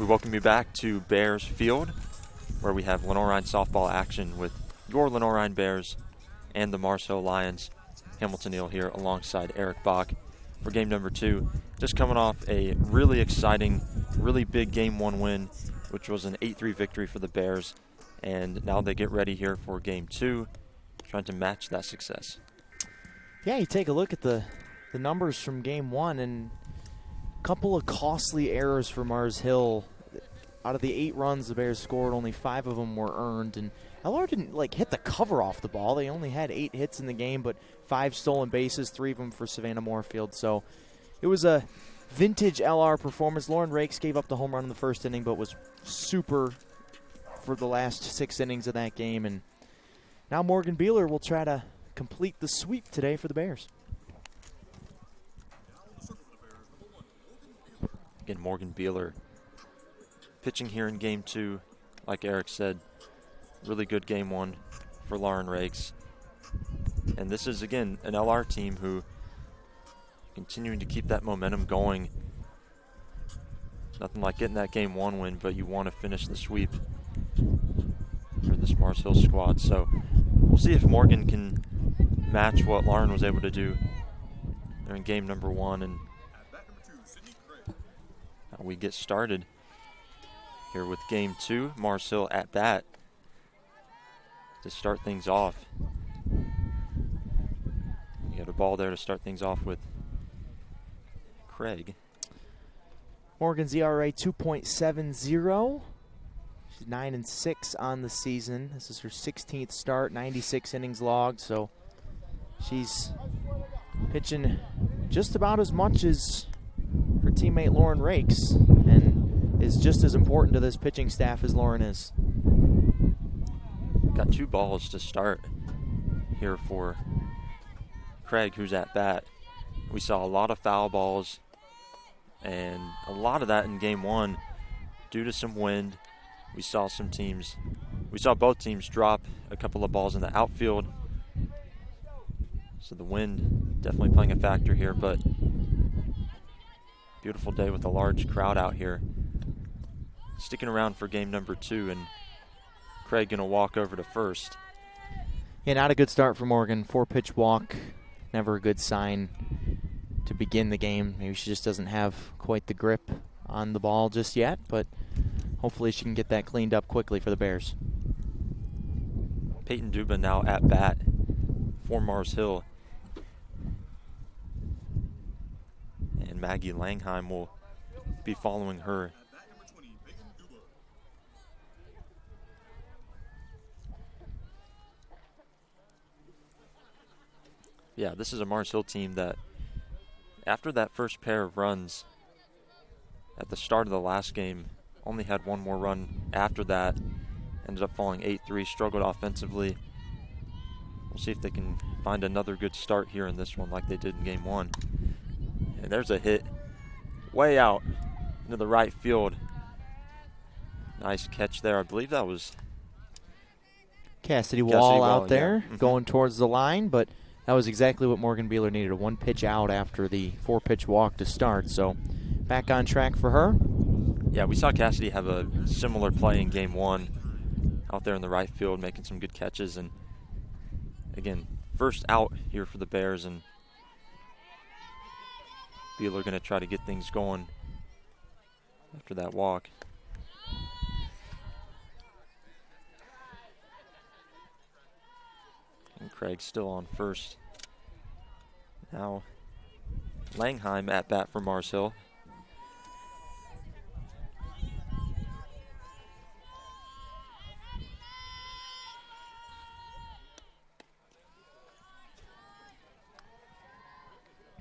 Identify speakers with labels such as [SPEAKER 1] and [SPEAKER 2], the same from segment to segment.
[SPEAKER 1] We welcome you back to Bears Field, where we have Lenoir-Rhyne softball action with your Lenoir-Rhyne Bears and the Mars Hill Lions. Hamilton Neal here alongside Eric Bach for game number 2. Just coming off a really exciting, really big game 1 win, which was an 8-3 victory for the Bears. And now they get ready here for game 2, trying to match that success.
[SPEAKER 2] Yeah, you take a look at the numbers from game 1, and a couple of costly errors for Mars Hill. Out of the 8 runs the Bears scored, only 5 of them were earned. And LR didn't hit the cover off the ball. They only had 8 hits in the game, but 5 stolen bases, 3 of them for Savannah Moorfield. So it was a vintage LR performance. Lauren Rakes gave up the home run in the first inning, but was super for the last 6 innings of that game. And now Morgan Beeler will try to complete the sweep today for the Bears.
[SPEAKER 1] Again, Morgan Beeler pitching here in game 2. Like Eric said, really good game 1 for Lauren Rakes. And this is, again, an LR team who continuing to keep that momentum going. Nothing like getting that game 1 win, but you want to finish the sweep for this Mars Hill squad. So we'll see if Morgan can match what Lauren was able to do during game number 1. And now we get started here with game 2. Mars Hill at bat to start things off. You got a ball there to start things off with Craig.
[SPEAKER 2] Morgan's ERA 2.70. She's 9-6 on the season. This is her 16th start, 96 innings logged, so she's pitching just about as much as her teammate Lauren Rakes, and is just as important to this pitching staff as Lauren is.
[SPEAKER 1] Got 2 balls to start here for Craig, who's at bat. We saw a lot of foul balls, and a lot of that in game 1 due to some wind. We saw both teams drop a couple of balls in the outfield. So the wind definitely playing a factor here, but beautiful day with a large crowd out here. Sticking around for game number 2, and Craig gonna walk over to first.
[SPEAKER 2] Yeah, not a good start for Morgan. 4-pitch walk, never a good sign to begin the game. Maybe she just doesn't have quite the grip on the ball just yet, but hopefully she can get that cleaned up quickly for the Bears.
[SPEAKER 1] Peyton Duba now at bat for Mars Hill. And Maggie Langheim will be following her. Yeah, this is a Mars Hill team that, after that first pair of runs at the start of the last game, only had 1 more run after that. Ended up falling 8-3, struggled offensively. We'll see if they can find another good start here in this one like they did in game 1. And there's a hit way out into the right field. Nice catch there. I believe that was
[SPEAKER 2] Cassidy Wall out there,
[SPEAKER 1] yeah.
[SPEAKER 2] going towards the line, but that was exactly what Morgan Beeler needed, a 1-pitch out after the 4-pitch walk to start. So back on track for her.
[SPEAKER 1] Yeah, we saw Cassidy have a similar play in game 1 out there in the right field, making some good catches. And again, first out here for the Bears, and Beeler going to try to get things going after that walk. And Craig still on first. Now Langheim at bat for Mars Hill.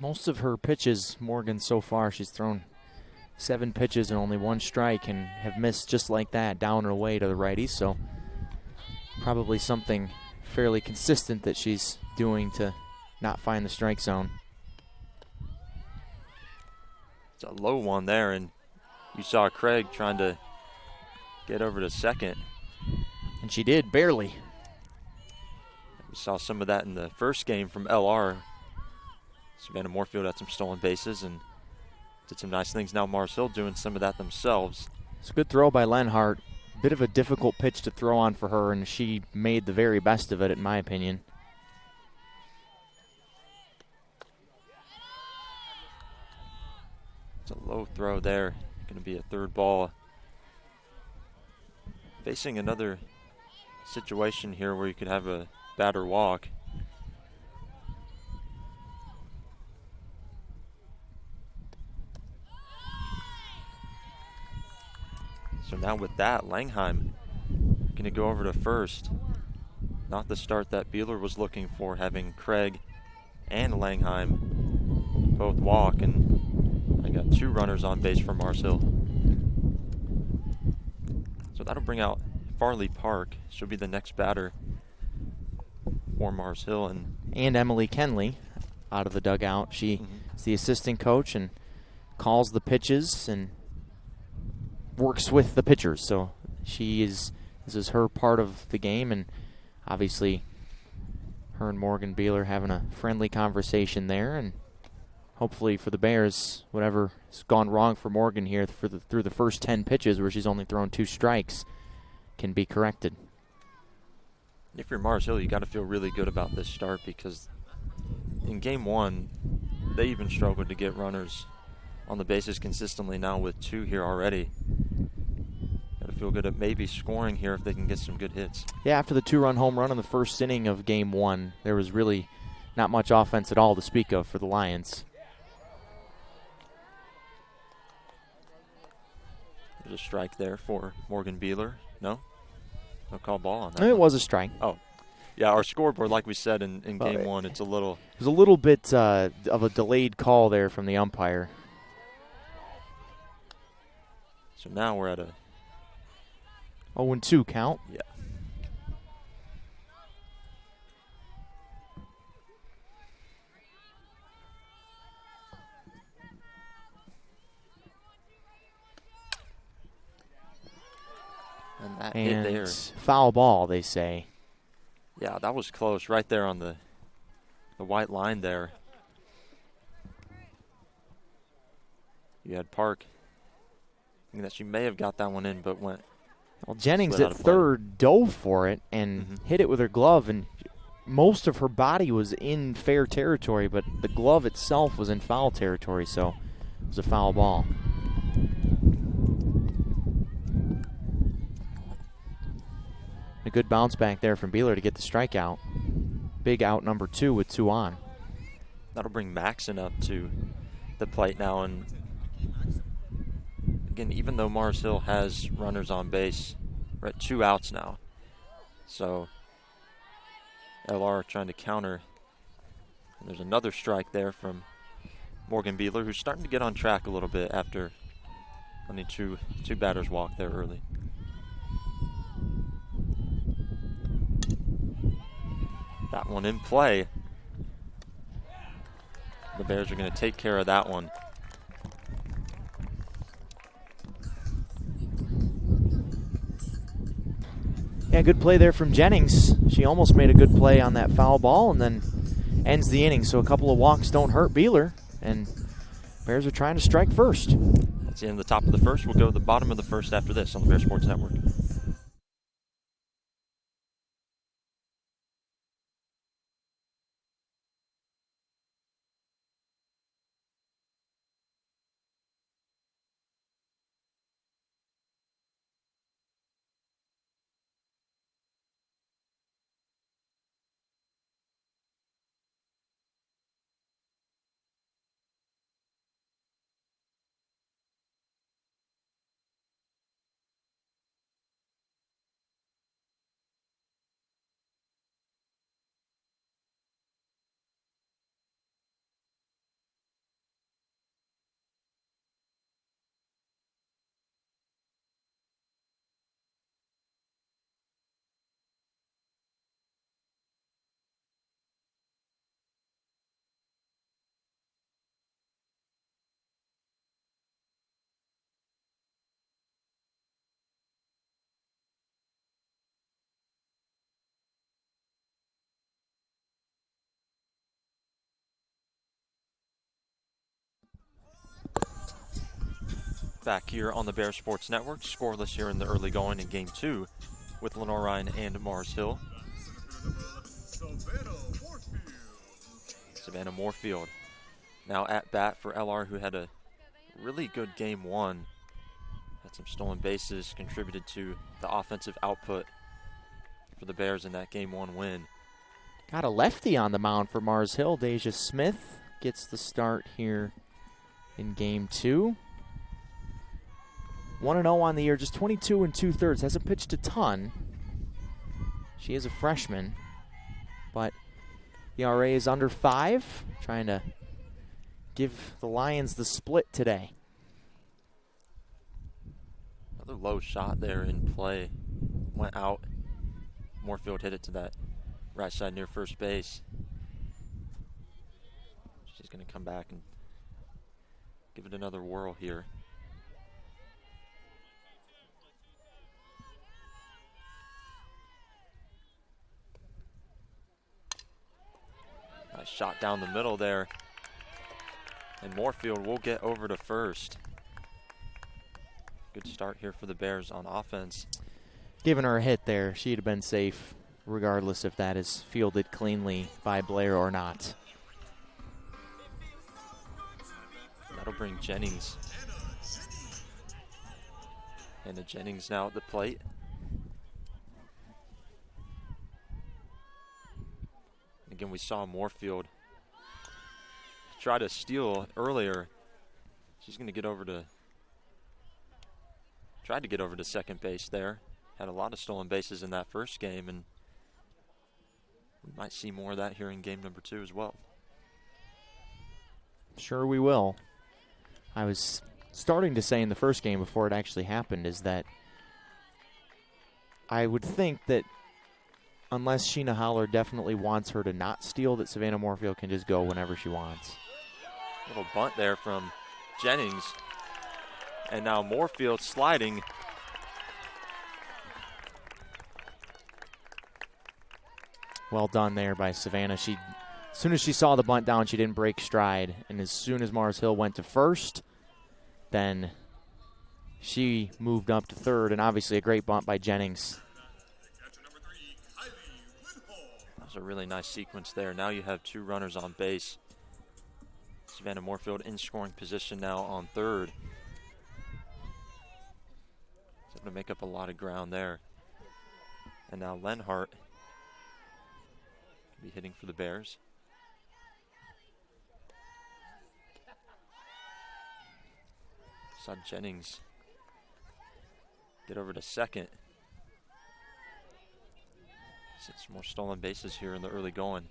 [SPEAKER 2] Most of her pitches, Morgan, so far, she's thrown 7 pitches and only 1 strike, and have missed just like that, down or away to the righties. So probably something fairly consistent that she's doing to not find the strike zone.
[SPEAKER 1] It's a low one there, and you saw Craig trying to get over to second.
[SPEAKER 2] And she did, barely.
[SPEAKER 1] We saw some of that in the first game from LR. Savannah Moorfield had some stolen bases and did some nice things. Now Mars Hill doing some of that themselves.
[SPEAKER 2] It's a good throw by Lenhart. Bit of a difficult pitch to throw on for her, and she made the very best of it, in my opinion.
[SPEAKER 1] It's a low throw there. Going to be a third ball. Facing another situation here where you could have a batter walk. So now with that, Langheim going to go over to first. Not the start that Beeler was looking for, having Craig and Langheim both walk, and I got 2 runners on base for Mars Hill. So that'll bring out Farley Park. She'll be the next batter for Mars Hill.
[SPEAKER 2] And Emily Kenley out of the dugout. She's the assistant coach and calls the pitches and works with the pitchers. So this is her part of the game, and obviously her and Morgan Beeler having a friendly conversation there, and hopefully for the Bears, whatever has gone wrong for Morgan here through the first 10 pitches where she's only thrown 2 strikes can be corrected.
[SPEAKER 1] If you're Mars Hill, you got to feel really good about this start, because in game 1, they even struggled to get runners on the bases consistently. Now with 2 here already, got to feel good at maybe scoring here if they can get some good hits.
[SPEAKER 2] Yeah, after the 2-run home run in the first inning of game 1, there was really not much offense at all to speak of for the Lions.
[SPEAKER 1] There's a strike there for Morgan Beeler. No call ball on that.
[SPEAKER 2] It was a strike.
[SPEAKER 1] Oh, yeah, our scoreboard, like we said in game 1, it's a little...
[SPEAKER 2] It was a little bit of a delayed call there from the umpire.
[SPEAKER 1] So now we're at a
[SPEAKER 2] 0-2 count.
[SPEAKER 1] Yeah. And that hit there.
[SPEAKER 2] Foul ball, they say.
[SPEAKER 1] Yeah, that was close, right there on the white line there. You had Park thinking that she may have got that one in, but went.
[SPEAKER 2] Well, Jennings at third dove for it and hit it with her glove, and most of her body was in fair territory, but the glove itself was in foul territory, so it was a foul ball. A good bounce back there from Beeler to get the strikeout. Big out number 2 with 2 on.
[SPEAKER 1] That'll bring Maxon up to the plate now. And again, even though Mars Hill has runners on base, we're at 2 outs now. So LR trying to counter. And there's another strike there from Morgan Beeler, who's starting to get on track a little bit after only two batters walk there early. That one in play. The Bears are going to take care of that one.
[SPEAKER 2] Yeah, good play there from Jennings. She almost made a good play on that foul ball and then ends the inning. So a couple of walks don't hurt Beeler, and Bears are trying to strike first.
[SPEAKER 1] That's the end of the top of the first. We'll go to the bottom of the first after this on the Bear Sports Network. back here on the Bear Sports Network. Scoreless here in the early going in Game 2 with Lenoir-Rhyne and Mars Hill. Savannah Moorfield now at bat for LR, who had a really good Game 1. Had some stolen bases, contributed to the offensive output for the Bears in that Game 1 win.
[SPEAKER 2] Got a lefty on the mound for Mars Hill. Deja Smith gets the start here in Game 2. 1-0 on the year, just 22 2/3. Hasn't pitched a ton. She is a freshman, but ERA is under 5. Trying to give the Lions the split today.
[SPEAKER 1] Another low shot there in play. Went out. Moorfield hit it to that right side near first base. She's going to come back and give it another whirl here. Nice shot down the middle there. And Moorfield will get over to first. Good start here for the Bears on offense.
[SPEAKER 2] Giving her a hit there, she'd have been safe, regardless if that is fielded cleanly by Blair or not.
[SPEAKER 1] That'll bring Jennings. And Jennings now at the plate. Again, we saw Moorfield try to steal earlier. She's going to get over to, tried to get over to second base there. Had a lot of stolen bases in that first game, and we might see more of that here in Game number 2 as well.
[SPEAKER 2] Sure we will. I was starting to say in the first game before it actually happened is that I would think that unless Sheena Holler definitely wants her to not steal, that Savannah Moorfield can just go whenever she wants.
[SPEAKER 1] Little bunt there from Jennings. And now Moorfield sliding.
[SPEAKER 2] Well done there by Savannah. As soon as she saw the bunt down, she didn't break stride. And as soon as Mars Hill went to first, then she moved up to third. And obviously a great bunt by Jennings.
[SPEAKER 1] That was a really nice sequence there. Now you have 2 runners on base. Savannah Moorfield in scoring position now on third. She's able to make up a lot of ground there. And now Lenhart will be hitting for the Bears. Saw Jennings get over to second. Some more stolen bases here in the early going.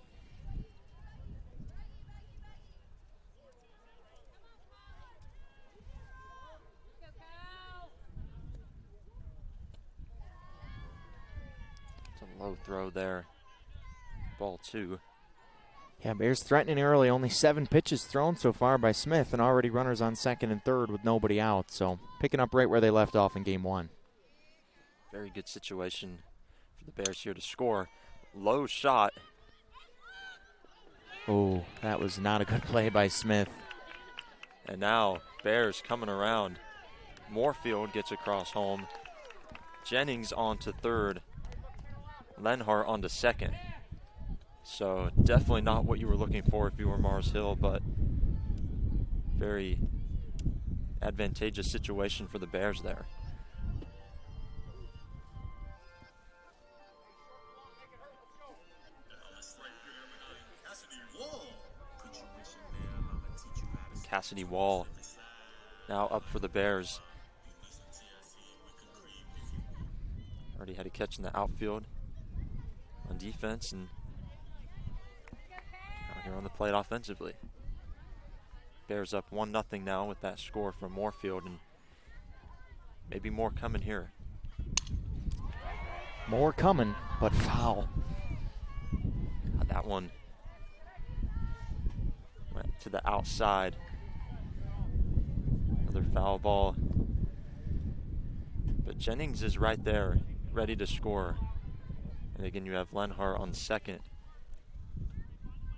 [SPEAKER 1] It's a low throw there. Ball 2.
[SPEAKER 2] Yeah, Bears threatening early. Only 7 pitches thrown so far by Smith, and already runners on second and third with nobody out. So picking up right where they left off in Game 1.
[SPEAKER 1] Very good situation for the Bears here to score. Low shot.
[SPEAKER 2] Oh, that was not a good play by Smith.
[SPEAKER 1] And now Bears coming around. Moorfield gets across home. Jennings on to third. Lenhart on to second. So definitely not what you were looking for if you were Mars Hill, but very advantageous situation for the Bears there. Cassidy Wall now up for the Bears. Already had a catch in the outfield on defense, and now here on the plate offensively. Bears up 1-0 now with that score from Moorfield, and maybe more coming here.
[SPEAKER 2] More coming, but foul.
[SPEAKER 1] That one went to the outside. Another foul ball. But Jennings is right there, ready to score. And again, you have Lenhart on second.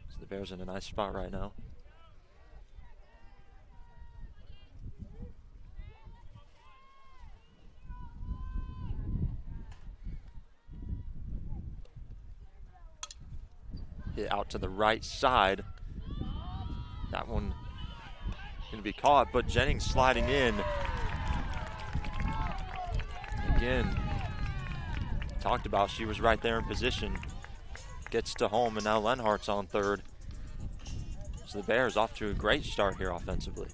[SPEAKER 1] So the Bears in a nice spot right now. Hit out to the right side. That one going to be caught, but Jennings sliding in. Again, talked about she was right there in position. Gets to home, and now Lenhart's on third. So the Bears off to a great start here offensively.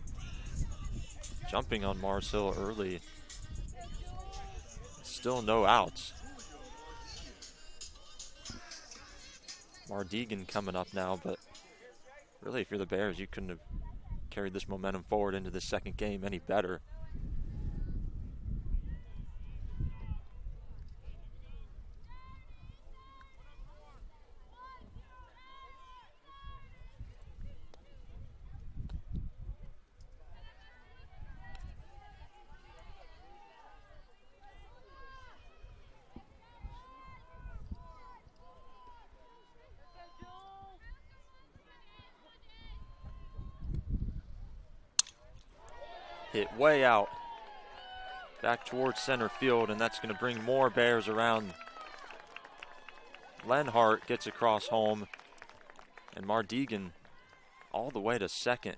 [SPEAKER 1] Jumping on Mars Hill early. Still no outs. Mardegan coming up now, but really if you're the Bears, you couldn't have carried this momentum forward into the second game any better. Hit way out, back towards center field, and that's going to bring more Bears around. Lenhart gets across home, and Mardegan all the way to second.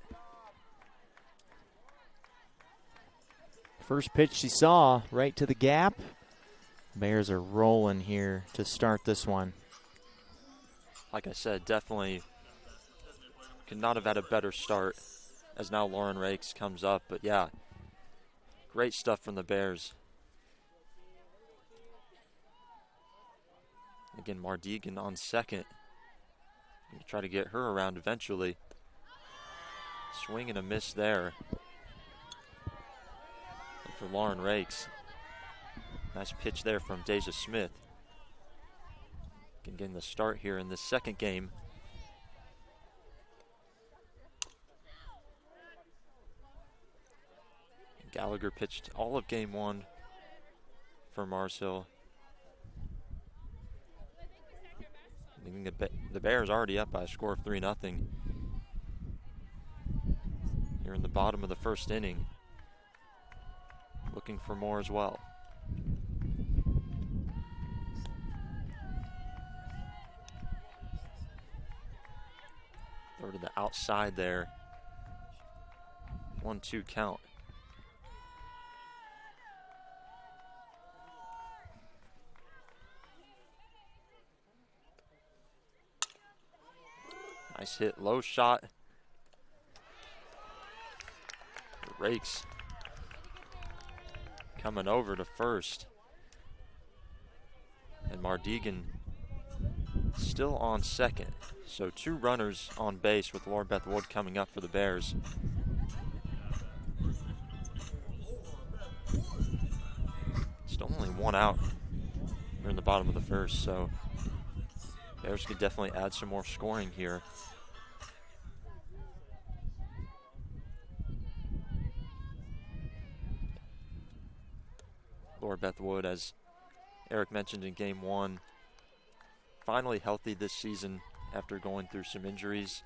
[SPEAKER 2] First pitch she saw, right to the gap. Bears are rolling here to start this one.
[SPEAKER 1] Like I said, definitely could not have had a better start, as now Lauren Rakes comes up. But yeah, great stuff from the Bears. Again, Mardegan on second. Gonna try to get her around eventually. Swing and a miss there. And for Lauren Rakes. Nice pitch there from Deja Smith. Getting the start here in this second game. Gallagher pitched all of game one for Mars Hill. The Bears already up by a score of 3-0 here in the bottom of the first inning. Looking for more as well. Throw to the outside there. 1-2 count. Nice hit, low shot. Rakes coming over to first. And Mardegan still on second. So 2 runners on base with Laura Beth Wood coming up for the Bears. Still only 1 out here in the bottom of the first, so Bears could definitely add some more scoring here. Laura Beth Wood, as Eric mentioned in game one, finally healthy this season after going through some injuries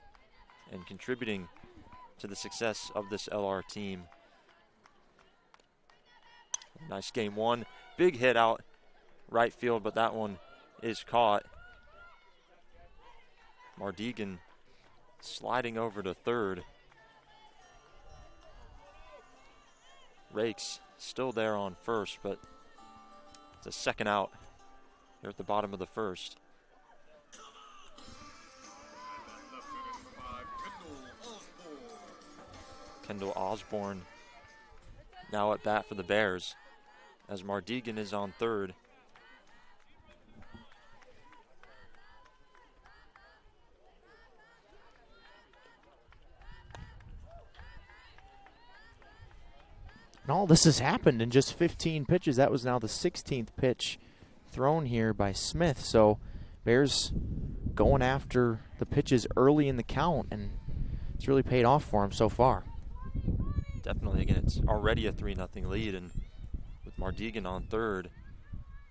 [SPEAKER 1] and contributing to the success of this LR team. Nice game one. Big hit out right field, but that one is caught. Mardegan sliding over to third. Rakes still there on first, but it's a second out here at the bottom of the first. Kendall Osborne now at bat for the Bears, as Mardegan is on third.
[SPEAKER 2] And all this has happened in just 15 pitches. That was now the 16th pitch thrown here by Smith. So Bears going after the pitches early in the count, and it's really paid off for them so far.
[SPEAKER 1] Definitely. Again, it's already a 3-0 lead, and with Mardegan on third,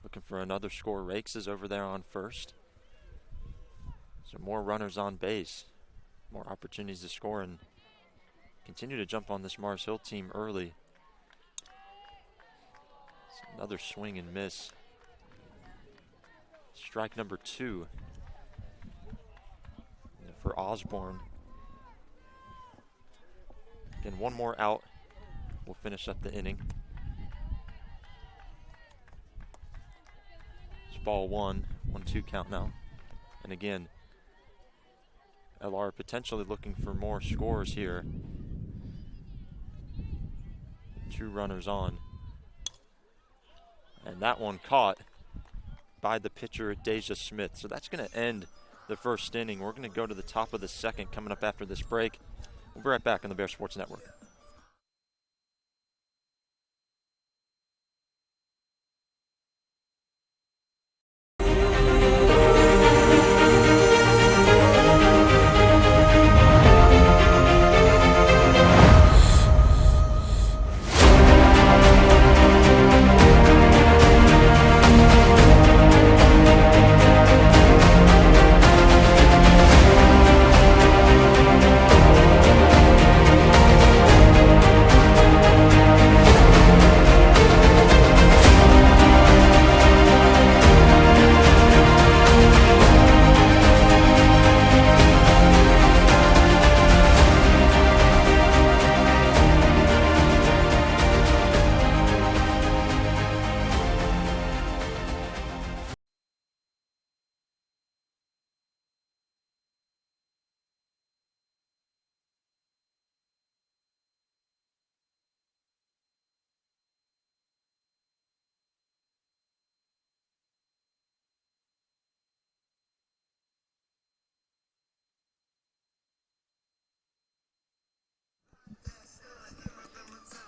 [SPEAKER 1] looking for another score. Rakes is over there on first. So more runners on base, more opportunities to score, and continue to jump on this Mars Hill team early. Another swing and miss. Strike number 2. for Osborne. Again, one more out. We'll finish up the inning. It's ball one, 1-2 count now. And again, LR potentially looking for more scores here. 2 runners on. And that one caught by the pitcher, Deja Smith. So that's going to end the first inning. We're going to go to the top of the second coming up after this break. We'll be right back on the Bear Sports Network.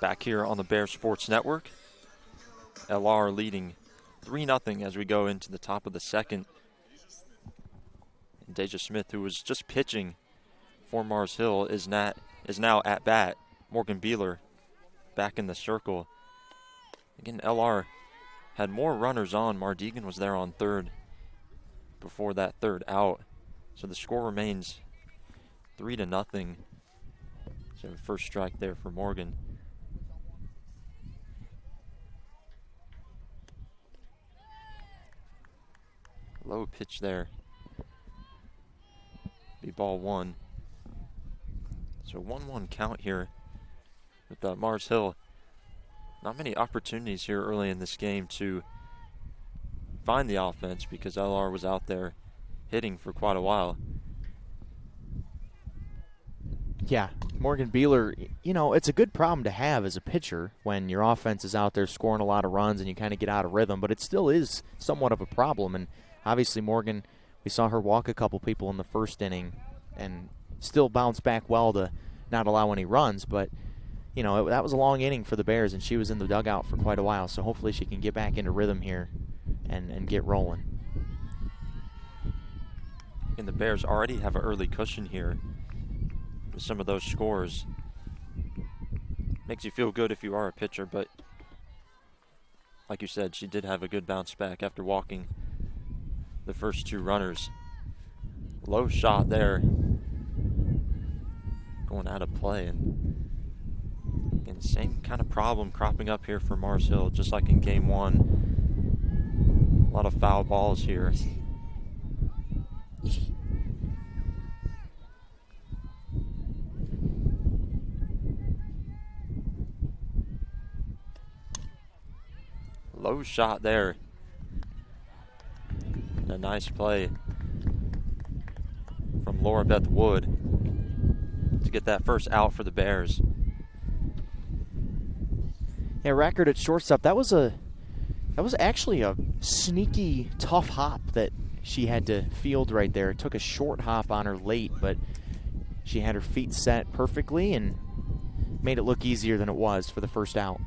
[SPEAKER 1] Back here on the Bear Sports Network. LR leading 3-0 as we go into the top of the second. And Deja Smith, who was just pitching for Mars Hill, is now at bat. Morgan Beeler back in the circle. Again, LR had more runners on. Mardegan was there on third before that third out. So the score remains 3-0. So first strike there for Morgan. Low pitch there. Be ball one. So 1-1 count here with Mars Hill. Not many opportunities here early in this game to find the offense because LR was out there hitting for quite a while.
[SPEAKER 2] Yeah, Morgan Beeler, you know, it's a good problem to have as a pitcher when your offense is out there scoring a lot of runs and you kind of get out of rhythm, but it still is somewhat of a problem. And obviously Morgan, we saw her walk a couple people in the first inning and still bounce back well to not allow any runs, but you know, that was a long inning for the Bears, and she was in the dugout for quite a while, so hopefully she can get back into rhythm here and get rolling.
[SPEAKER 1] And the Bears already have an early cushion here with some of those scores. Makes you feel good if you are a pitcher, but like you said, she did have a good bounce back after walking the first 2 runners. Low shot there. Going out of play, and again, same kind of problem cropping up here for Mars Hill, just like in game 1. A lot of foul balls here. Low shot there. And a nice play from Laura Beth Wood to get that first out for the Bears.
[SPEAKER 2] Yeah, record at shortstop. That was actually a sneaky tough hop that she had to field right there. It took a short hop on her late, but she had her feet set perfectly and made it look easier than it was for the first out.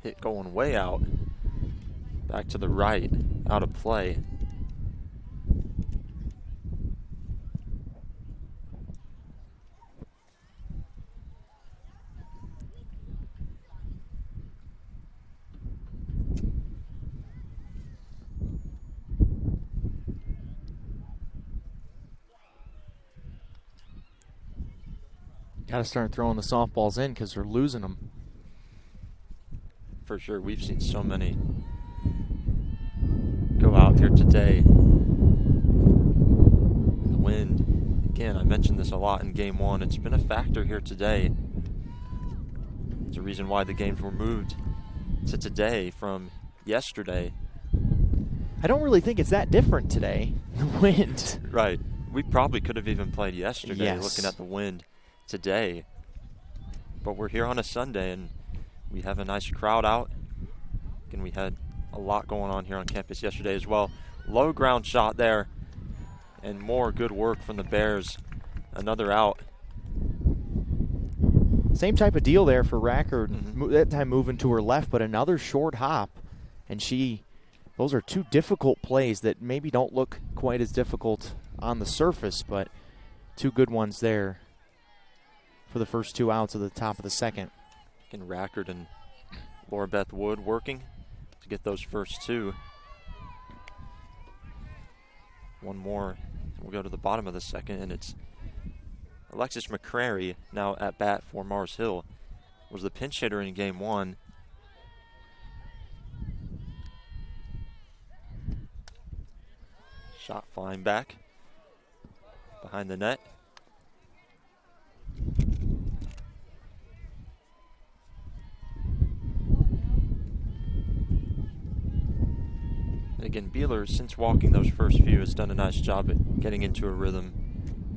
[SPEAKER 1] Hit going way out. Back to the right, out of play.
[SPEAKER 2] Got to start throwing the softballs in because we're losing them.
[SPEAKER 1] For sure, we've seen so many go out here today. Again, I mentioned this a lot in Game 1. It's been a factor here today. It's a reason why the games were moved to today from yesterday.
[SPEAKER 2] I don't really think it's that different today. The wind.
[SPEAKER 1] Right. We probably could have even played yesterday,
[SPEAKER 2] Yes.
[SPEAKER 1] looking at the wind today. But we're here on a Sunday, and we have a nice crowd out. And we had a lot going on here on campus yesterday as well. Low ground shot there, and more good work from the Bears. Another out.
[SPEAKER 2] Same type of deal there for Rackard.
[SPEAKER 1] Mm-hmm.
[SPEAKER 2] That time moving to her left, but another short hop. And those are two difficult plays that maybe don't look quite as difficult on the surface, but two good ones there for the first two outs at the top of the second.
[SPEAKER 1] And Rackard and Laura Beth Wood working to get those first two. One more. We'll go to the bottom of the second, and it's Alexis McCrary now at bat for Mars Hill. Was the pinch hitter in Game 1. Shot flying back behind the net. And again, Beeler, since walking those first few, has done a nice job at getting into a rhythm,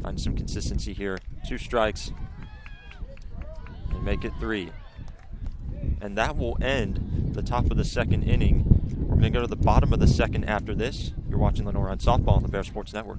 [SPEAKER 1] finding some consistency here. 2 strikes, and make it 3. And that will end the top of the second inning. We're going to go to the bottom of the second after this. You're watching Lenoir-Rhyne Softball on the Bear Sports Network.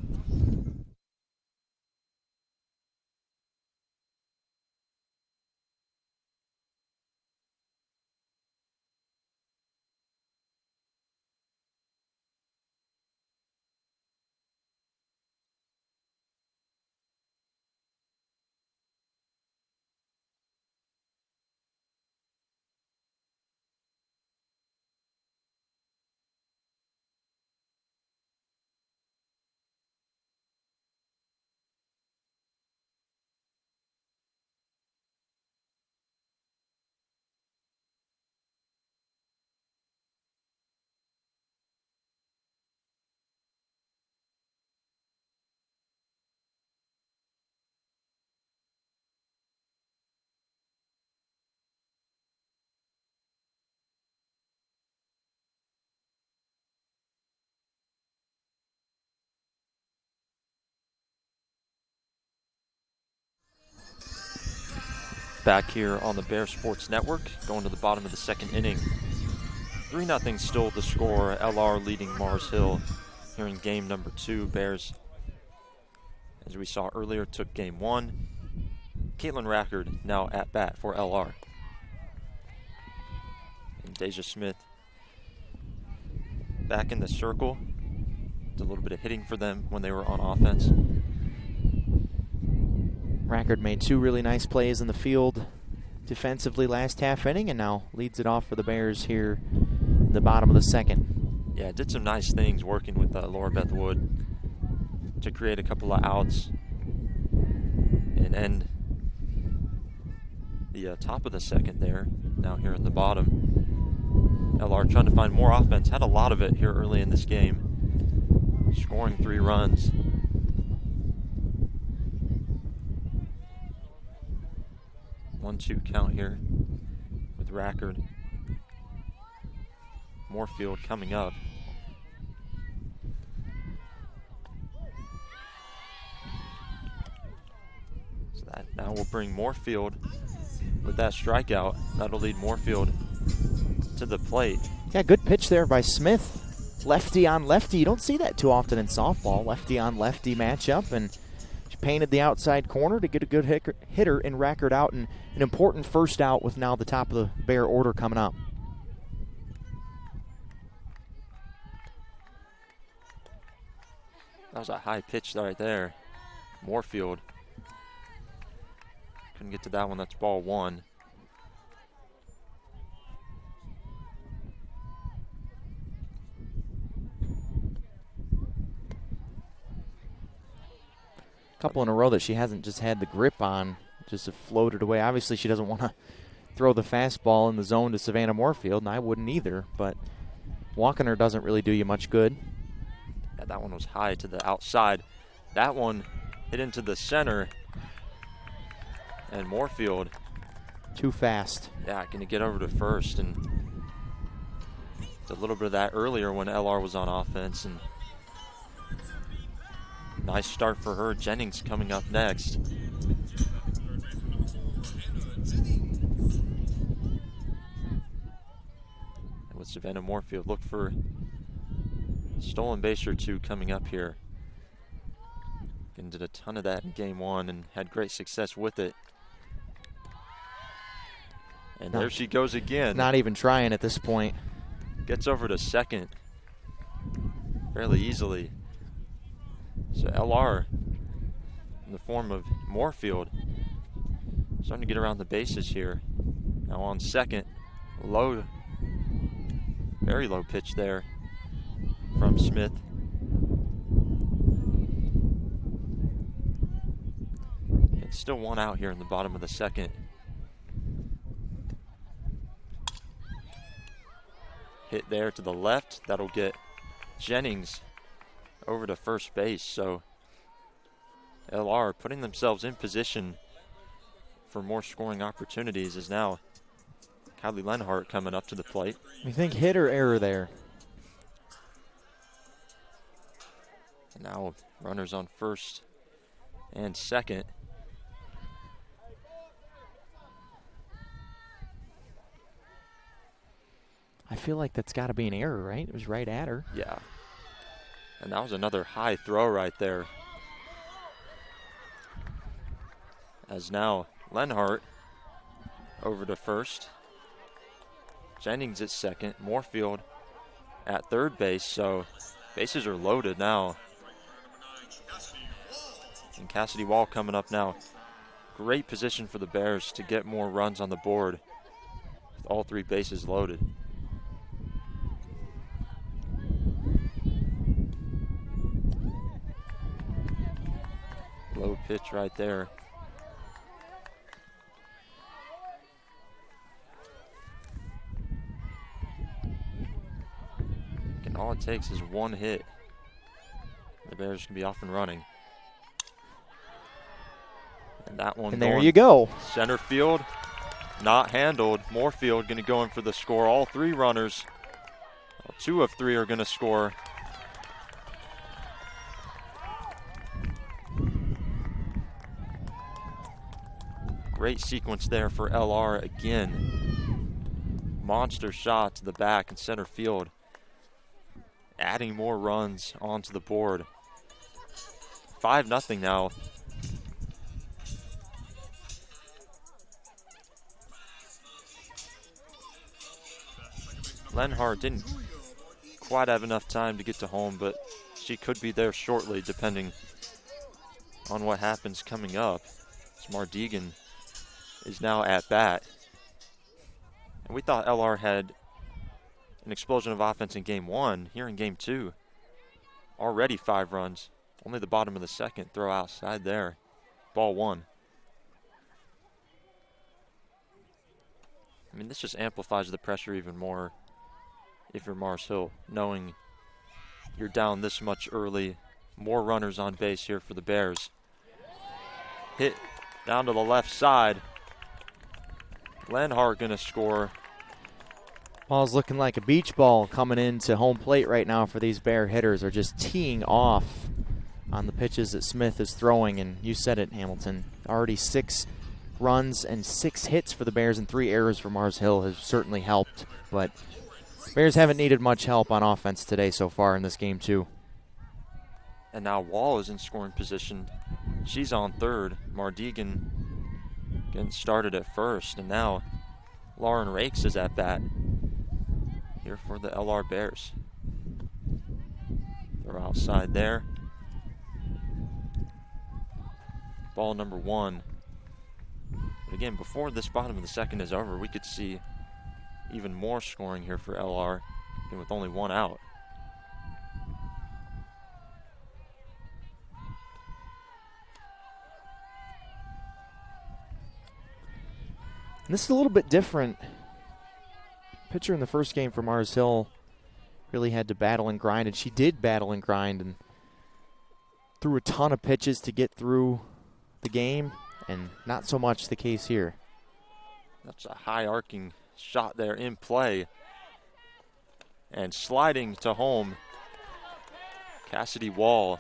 [SPEAKER 1] Back here on the Bear Sports Network, going to the bottom of the second inning. 3-0 still the score. LR leading Mars Hill here in game number 2. Bears, as we saw earlier, took Game 1. Caitlin Rackard now at bat for LR. And Deja Smith back in the circle. Did a little bit of hitting for them when they were on offense.
[SPEAKER 2] Rackard made 2 really nice plays in the field defensively last half inning, and now leads it off for the Bears here in the bottom of the second.
[SPEAKER 1] Yeah, did some nice things working with Laura Beth Wood to create a couple of outs and end the top of the second there. Now here in the bottom. LR trying to find more offense. Had a lot of it here early in this game. Scoring 3 runs. One-two count here with Rackard. Moorfield coming up. So that now will bring Moorfield with that strikeout. That'll lead Moorfield to the plate.
[SPEAKER 2] Yeah, good pitch there by Smith. Lefty on lefty. You don't see that too often in softball. Lefty on lefty matchup, and she painted the outside corner to get a good hitter and Rackard out, and an important first out with now the top of the Bear order coming up.
[SPEAKER 1] That was a high pitch right there. Moorfield couldn't get to that one. That's ball 1.
[SPEAKER 2] Couple in a row that she hasn't just had the grip on, just have floated away. Obviously, she doesn't want to throw the fastball in the zone to Savannah Moorfield, and I wouldn't either, but walking her doesn't really do you much good.
[SPEAKER 1] Yeah, that one was high to the outside. That one hit into the center. And Moorfield.
[SPEAKER 2] Too fast.
[SPEAKER 1] Yeah, going to get over to first. And a little bit of that earlier when LR was on offense. And nice start for her. Jennings coming up next. And with Savannah Moorfield, look for stolen base or two coming up here. And did a ton of that in game one and had great success with it. And there she goes again.
[SPEAKER 2] Not even trying at this point.
[SPEAKER 1] Gets over to second fairly easily. So LR, in the form of Moorfield, starting to get around the bases here. Now on second, low, very low pitch there from Smith. And still one out here in the bottom of the second. Hit there to the left. That'll get Jennings over to first base. So LR putting themselves in position for more scoring opportunities is now Kylie Lenhart coming up to the plate.
[SPEAKER 2] You think hit or error there?
[SPEAKER 1] And now runners on first and second.
[SPEAKER 2] I feel like that's got to be an error, right? It was right at her.
[SPEAKER 1] Yeah. And that was another high throw right there. As now Lenhart over to first. Jennings at second. Moorfield at third base. So bases are loaded now. And Cassidy Wall coming up now. Great position for the Bears to get more runs on the board with all three bases loaded. Low pitch right there. And all it takes is one hit. The Bears can be off and running. And that one
[SPEAKER 2] and there you go.
[SPEAKER 1] Center field, not handled. Moorfield going to go in for the score. All three runners, well, 2 of 3 are going to score. Great sequence there for LR again. Monster shot to the back and center field. Adding more runs onto the board. 5-0 now. Lenhart didn't quite have enough time to get to home, but she could be there shortly depending on what happens coming up. As Mardigan is now at bat. And we thought LR had an explosion of offense in game one. Here in game two, already 5 runs. Only the bottom of the second throw outside there. Ball 1. I mean, this just amplifies the pressure even more if you're Mars Hill, knowing you're down this much early. More runners on base here for the Bears. Hit down to the left side. Lenhart going to score.
[SPEAKER 2] Ball's looking like a beach ball coming into home plate right now for these Bear hitters. Are just teeing off on the pitches that Smith is throwing. And you said it, Hamilton. Already 6 runs and 6 hits for the Bears and 3 errors for Mars Hill has certainly helped. But Bears haven't needed much help on offense today so far in this game too.
[SPEAKER 1] And now Wall is in scoring position. She's on third. Mardigan getting started at first. And now Lauren Rakes is at bat here for the LR Bears. They're outside there. Ball number 1. But again, before this bottom of the second is over, we could see even more scoring here for LR, again, with only 1 out.
[SPEAKER 2] And this is a little bit different. Pitcher in the first game for Mars Hill really had to battle and grind, and she did battle and grind. And threw a ton of pitches to get through the game, and not so much the case here.
[SPEAKER 1] That's a high arcing shot there in play. And sliding to home, Cassidy Wall.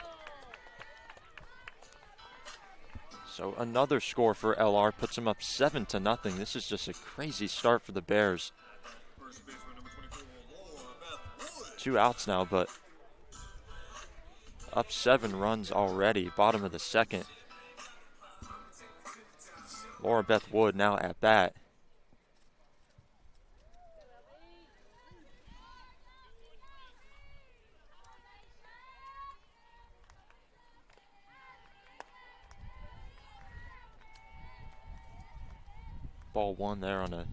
[SPEAKER 1] So another score for LR puts them up 7-0. This is just a crazy start for the Bears. 2 outs now, but up 7 runs already, bottom of the second. Laura Beth Wood now at bat. Ball 1 there on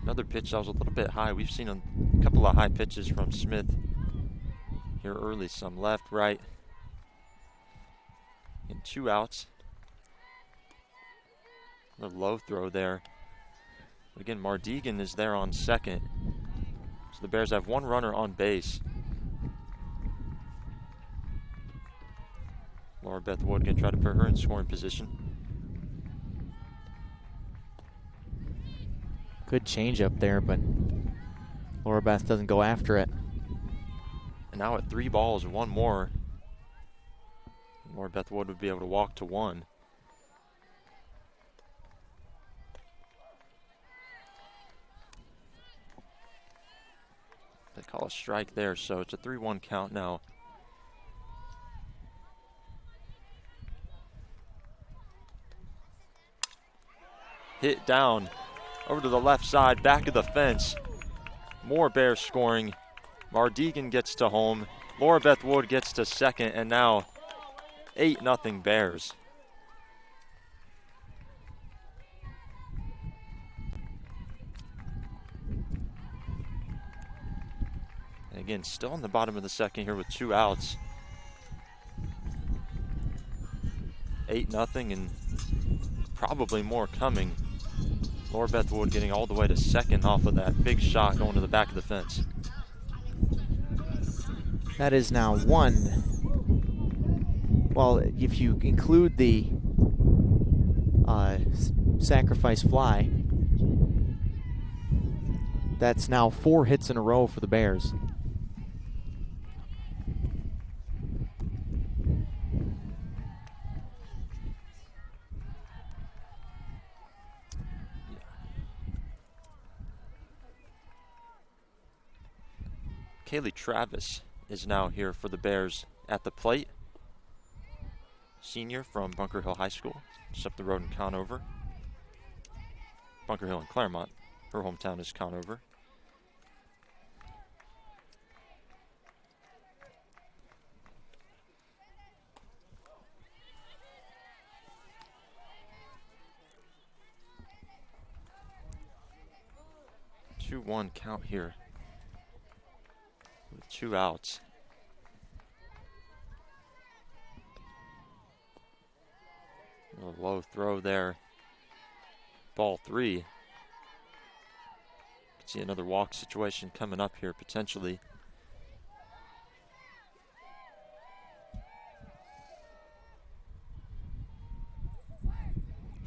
[SPEAKER 1] another pitch that was a little bit high. We've seen a couple of high pitches from Smith here early, some left, right. And 2 outs. Another low throw there. But again, Mardigan is there on second. So the Bears have 1 runner on base. Laura Beth Wood going to try to put her in scoring position.
[SPEAKER 2] Good change up there, but Laura Beth doesn't go after it.
[SPEAKER 1] And now at 3 balls, 1 more. Laura Beth Wood would be able to walk to 1. They call a strike there, so it's a 3-1 count now. Hit down over to the left side, back of the fence. More Bears scoring. Mardigan gets to home. Laura Beth Wood gets to second, and now 8-0 Bears. And again, still in the bottom of the second here with 2 outs. 8-0 and probably more coming. Laura Beth Wood getting all the way to second off of that big shot going to the back of the fence.
[SPEAKER 2] That is now 1. Well, if you include the sacrifice fly, that's now 4 hits in a row for the Bears.
[SPEAKER 1] Kaylee Travis is now here for the Bears at the plate. Senior from Bunker Hill High School, just up the road in Conover. Bunker Hill and Claremont. Her hometown is Conover. Two 2-1 count here with 2 outs. A low throw there. Ball 3. Could see another walk situation coming up here potentially.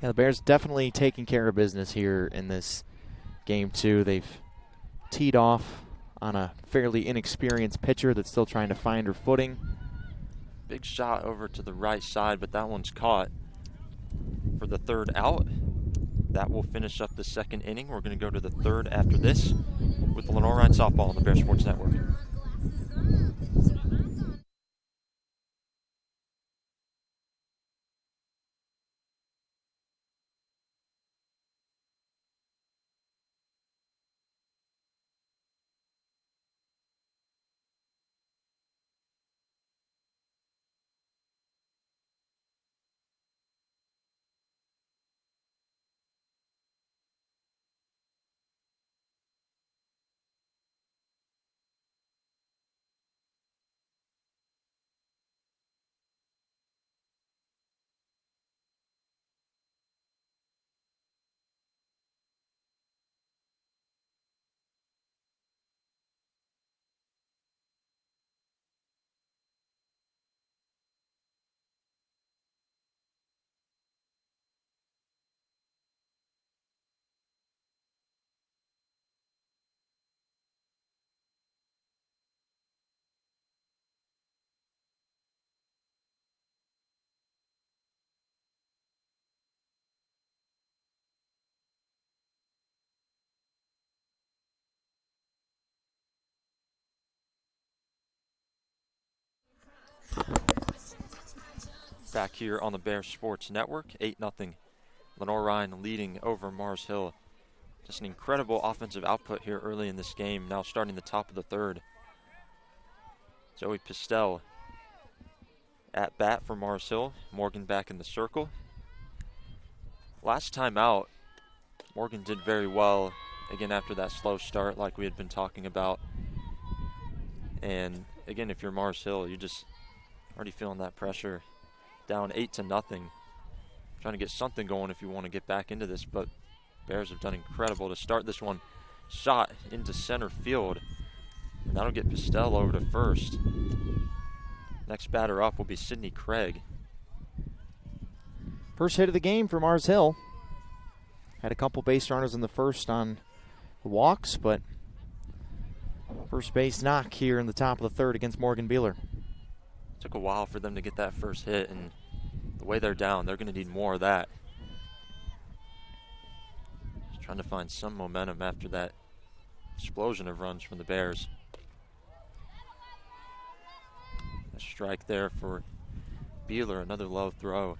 [SPEAKER 2] Yeah, the Bears definitely taking care of business here in this game too. They've teed off on a fairly inexperienced pitcher that's still trying to find her footing.
[SPEAKER 1] Big shot over to the right side, but that one's caught for the 3rd out. That will finish up the 2nd inning. We're going to go to the 3rd after this with the Lenoir-Rhyne softball on the Bear Sports Network. Back here on the Bears Sports Network, 8-0. Lenoir-Rhyne leading over Mars Hill. Just an incredible offensive output here early in this game, now starting the top of the third. Zoe Pistel at bat for Mars Hill. Morgan back in the circle. Last time out, Morgan did very well, again after that slow start like we had been talking about. And again, if you're Mars Hill, you're just already feeling that pressure. Down 8-0. Trying to get something going if you want to get back into this, but Bears have done incredible to start this one. Shot into center field, and that'll get Pistel over to first. Next batter up will be Sydney Craig.
[SPEAKER 2] First hit of the game for Mars Hill. Had a couple base runners in the first on walks, but first base knock here in the top of the third against Morgan Beeler.
[SPEAKER 1] Took a while for them to get that first hit, and the way they're down, they're going to need more of that. Just trying to find some momentum after that explosion of runs from the Bears. A strike there for Beeler, another low throw.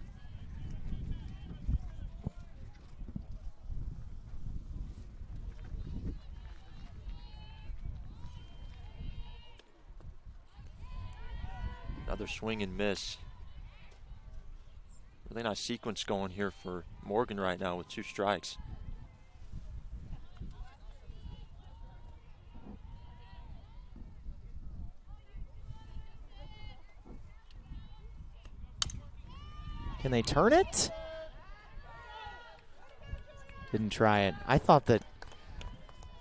[SPEAKER 1] Another swing and miss. Really nice sequence going here for Morgan right now with 2 strikes.
[SPEAKER 2] Can they turn it? Didn't try it. I thought that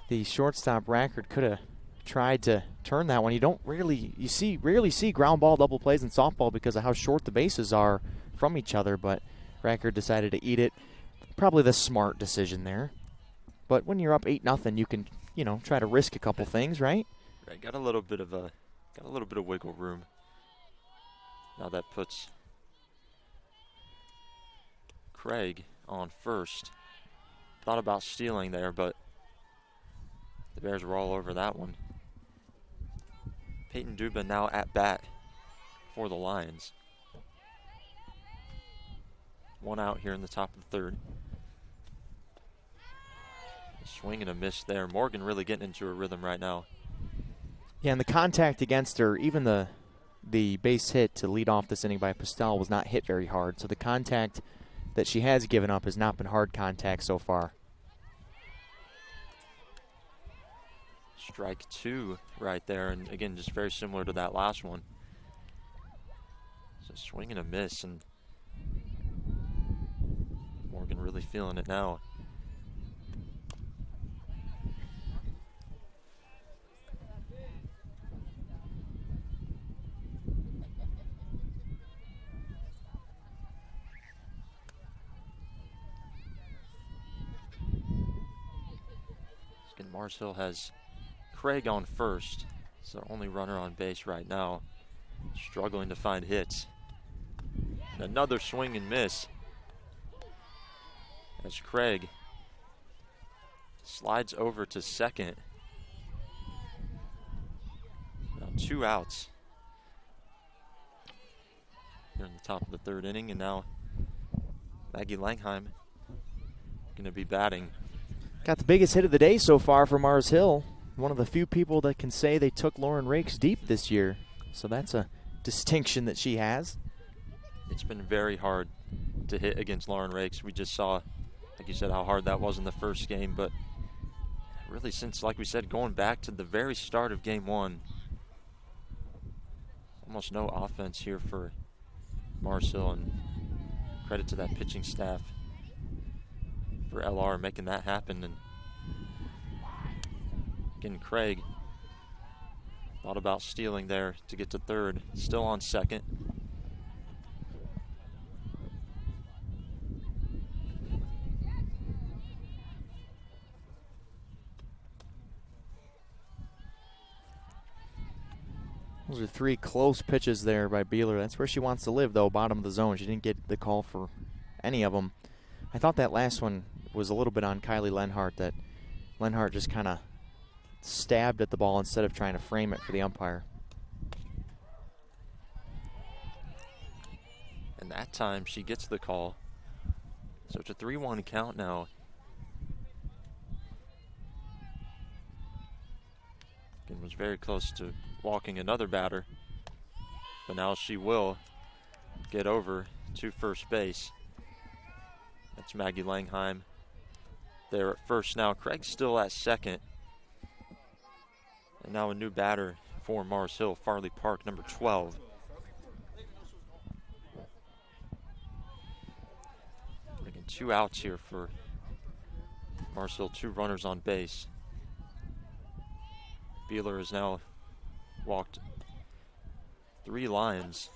[SPEAKER 2] the shortstop Rackard could have tried to turn that one. You don't rarely see ground ball double plays in softball because of how short the bases are from each other, but Rackard decided to eat it. Probably the smart decision there. But when you're up 8-0, you can, try to risk a couple things, right?
[SPEAKER 1] Right, got a little bit of wiggle room. Now that puts Craig on first. Thought about stealing there, but the Bears were all over that one. Peyton Dubin now at bat for the Lions. 1 out here in the top of the third. A swing and a miss there. Morgan really getting into a rhythm right now.
[SPEAKER 2] Yeah, and the contact against her, even the base hit to lead off this inning by Pistel was not hit very hard. So the contact that she has given up has not been hard contact so far.
[SPEAKER 1] Strike 2 right there, and again, just very similar to that last one. So swing and a miss, and Morgan really feeling it now. Again, Mars Hill has Craig on first. It's the only runner on base right now. Struggling to find hits. And another swing and miss as Craig slides over to second. Now 2 outs here in the top of the third inning, and now Maggie Langheim going to be batting.
[SPEAKER 2] Got the biggest hit of the day so far for Mars Hill. One of the few people that can say they took Lauren Rakes deep this year. So that's a distinction that she has.
[SPEAKER 1] It's been very hard to hit against Lauren Rakes. We just saw, like you said, how hard that was in the first game. But really since, like we said, going back to the very start of game 1, almost no offense here for Mars Hill. And credit to that pitching staff for LR making that happen. And again, Craig thought about stealing there to get to third. Still on second.
[SPEAKER 2] Those are 3 close pitches there by Beeler. That's where she wants to live, though, bottom of the zone. She didn't get the call for any of them. I thought that last one was a little bit on Kylie Lenhart, that Lenhart just kind of stabbed at the ball instead of trying to frame it for the umpire.
[SPEAKER 1] And that time she gets the call. So it's a 3-1 count now. And was very close to walking another batter. But now she will get over to first base. That's Maggie Langheim there at first now. Craig's still at second. And now a new batter for Mars Hill, Farley Park, number 12. Making 2 outs here for Mars Hill, 2 runners on base. Beeler has now walked 3 lines.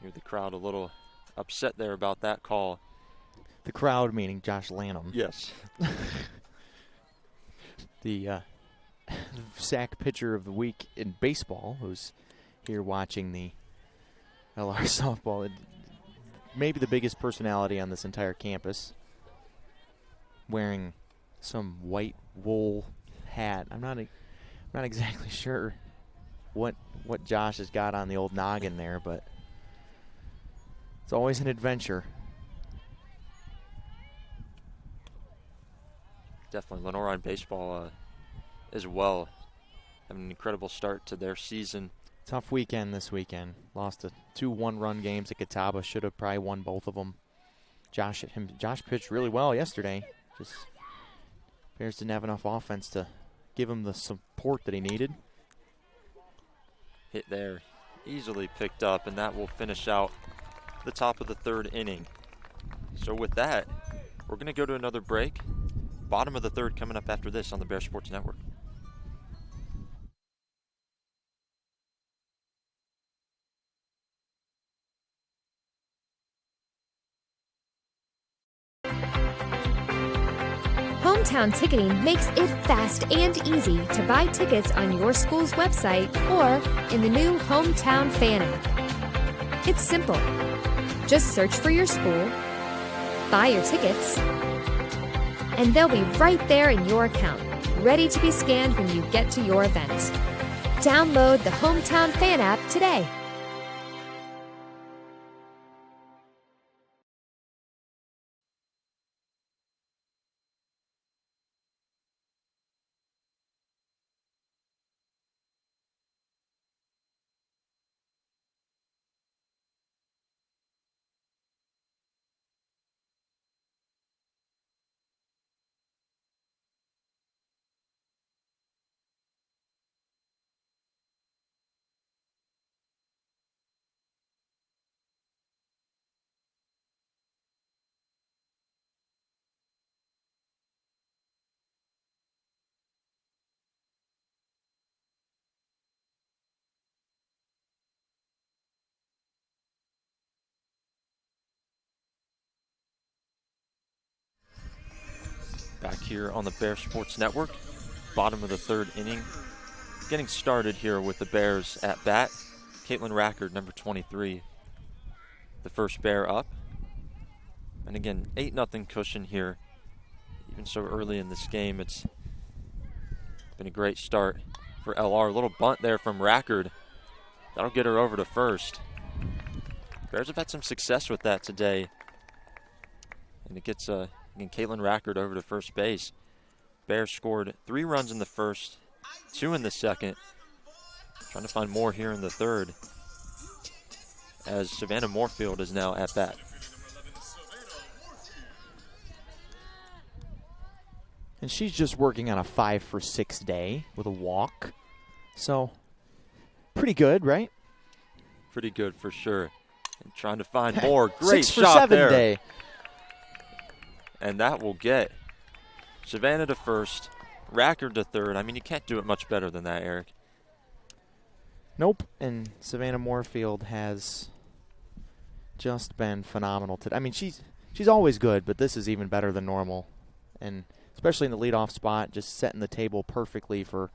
[SPEAKER 1] Hear the crowd a little upset there about that call.
[SPEAKER 2] The crowd meaning Josh Lanham.
[SPEAKER 1] Yes.
[SPEAKER 2] The sack pitcher of the week in baseball, who's here watching the LR softball. Maybe the biggest personality on this entire campus. Wearing some white wool hat. I'm not exactly sure what Josh has got on the old noggin there, but it's always an adventure.
[SPEAKER 1] Definitely Lenoir-Rhyne baseball as well. Having an incredible start to their season.
[SPEAKER 2] Tough weekend this weekend. Lost to 2 one-run games at Catawba. Should have probably won both of them. Josh pitched really well yesterday. Just Bears didn't have enough offense to give him the support that he needed.
[SPEAKER 1] Hit there, easily picked up, and that will finish out the top of the 3rd inning. So with that, we're going to go to another break. Bottom of the 3rd coming up after this on the Bear Sports Network.
[SPEAKER 3] Hometown Ticketing makes it fast and easy to buy tickets on your school's website or in the new Hometown Fan app. It's simple. Just search for your school, buy your tickets, and they'll be right there in your account, ready to be scanned when you get to your event. Download the Hometown Fan app today.
[SPEAKER 1] Back here on the Bear Sports Network, bottom of the 3rd inning. Getting started here with the Bears at bat. Caitlin Rackard, number 23, the first Bear up. And again, 8-0 cushion here. Even so early in this game, it's been a great start for LR. A little bunt there from Rackard. That'll get her over to first. Bears have had some success with that today. And it gets again, Caitlin Rackard over to first base. Bears scored 3 runs in the first, 2 in the second. Trying to find more here in the 3rd, as Savannah Moorfield is now at bat.
[SPEAKER 2] And she's just working on a 5-for-6 day with a walk. So, pretty good, right?
[SPEAKER 1] Pretty good for sure. And trying to find more. Great
[SPEAKER 2] 6
[SPEAKER 1] shot
[SPEAKER 2] for 7
[SPEAKER 1] there.
[SPEAKER 2] day.
[SPEAKER 1] And that will get Savannah to first, Rackard to 3rd. I mean, you can't do it much better than that, Eric.
[SPEAKER 2] Nope. And Savannah Moorfield has just been phenomenal today. I mean, she's always good, but this is even better than normal. And especially in the leadoff spot, just setting the table perfectly for